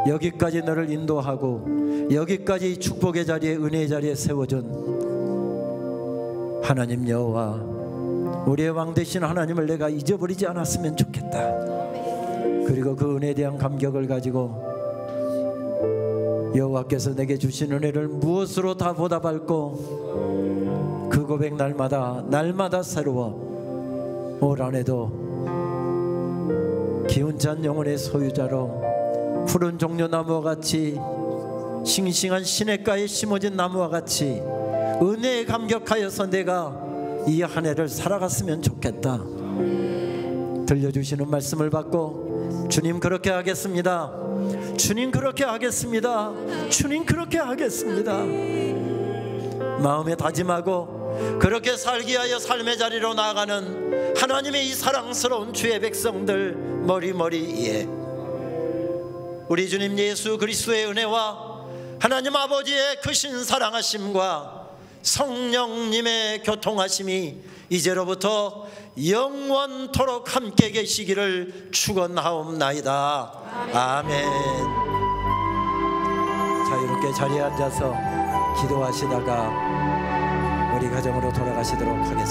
여기까지 너를 인도하고 여기까지 축복의 자리에, 은혜의 자리에 세워준 하나님 여호와, 우리의 왕 되신 하나님을 내가 잊어버리지 않았으면 좋겠다. 그리고 그 은혜에 대한 감격을 가지고 여호와께서 내게 주신 은혜를 무엇으로 다 보답할고 그 고백 날마다 새로워 올 한해도 기운찬 영혼의 소유자로 푸른 종려나무와 같이 싱싱한 시냇가에 심어진 나무와 같이 은혜에 감격하여서 내가 이 한 해를 살아갔으면 좋겠다. 들려주시는 말씀을 받고 주님 그렇게 하겠습니다. 주님 그렇게 하겠습니다. 주님 그렇게 하겠습니다. 마음에 다짐하고 그렇게 살기 위하여 삶의 자리로 나아가는 하나님의 이 사랑스러운 주의 백성들 머리머리에 우리 주님 예수 그리스도의 은혜와 하나님 아버지의 크신 사랑하심과 성령님의 교통하심이 이제로부터 영원토록 함께 계시기를 축원하옵나이다. 아멘. 자유롭게 자리에 앉아서 기도하시다가 우리 가정으로 돌아가시도록 하겠습니다.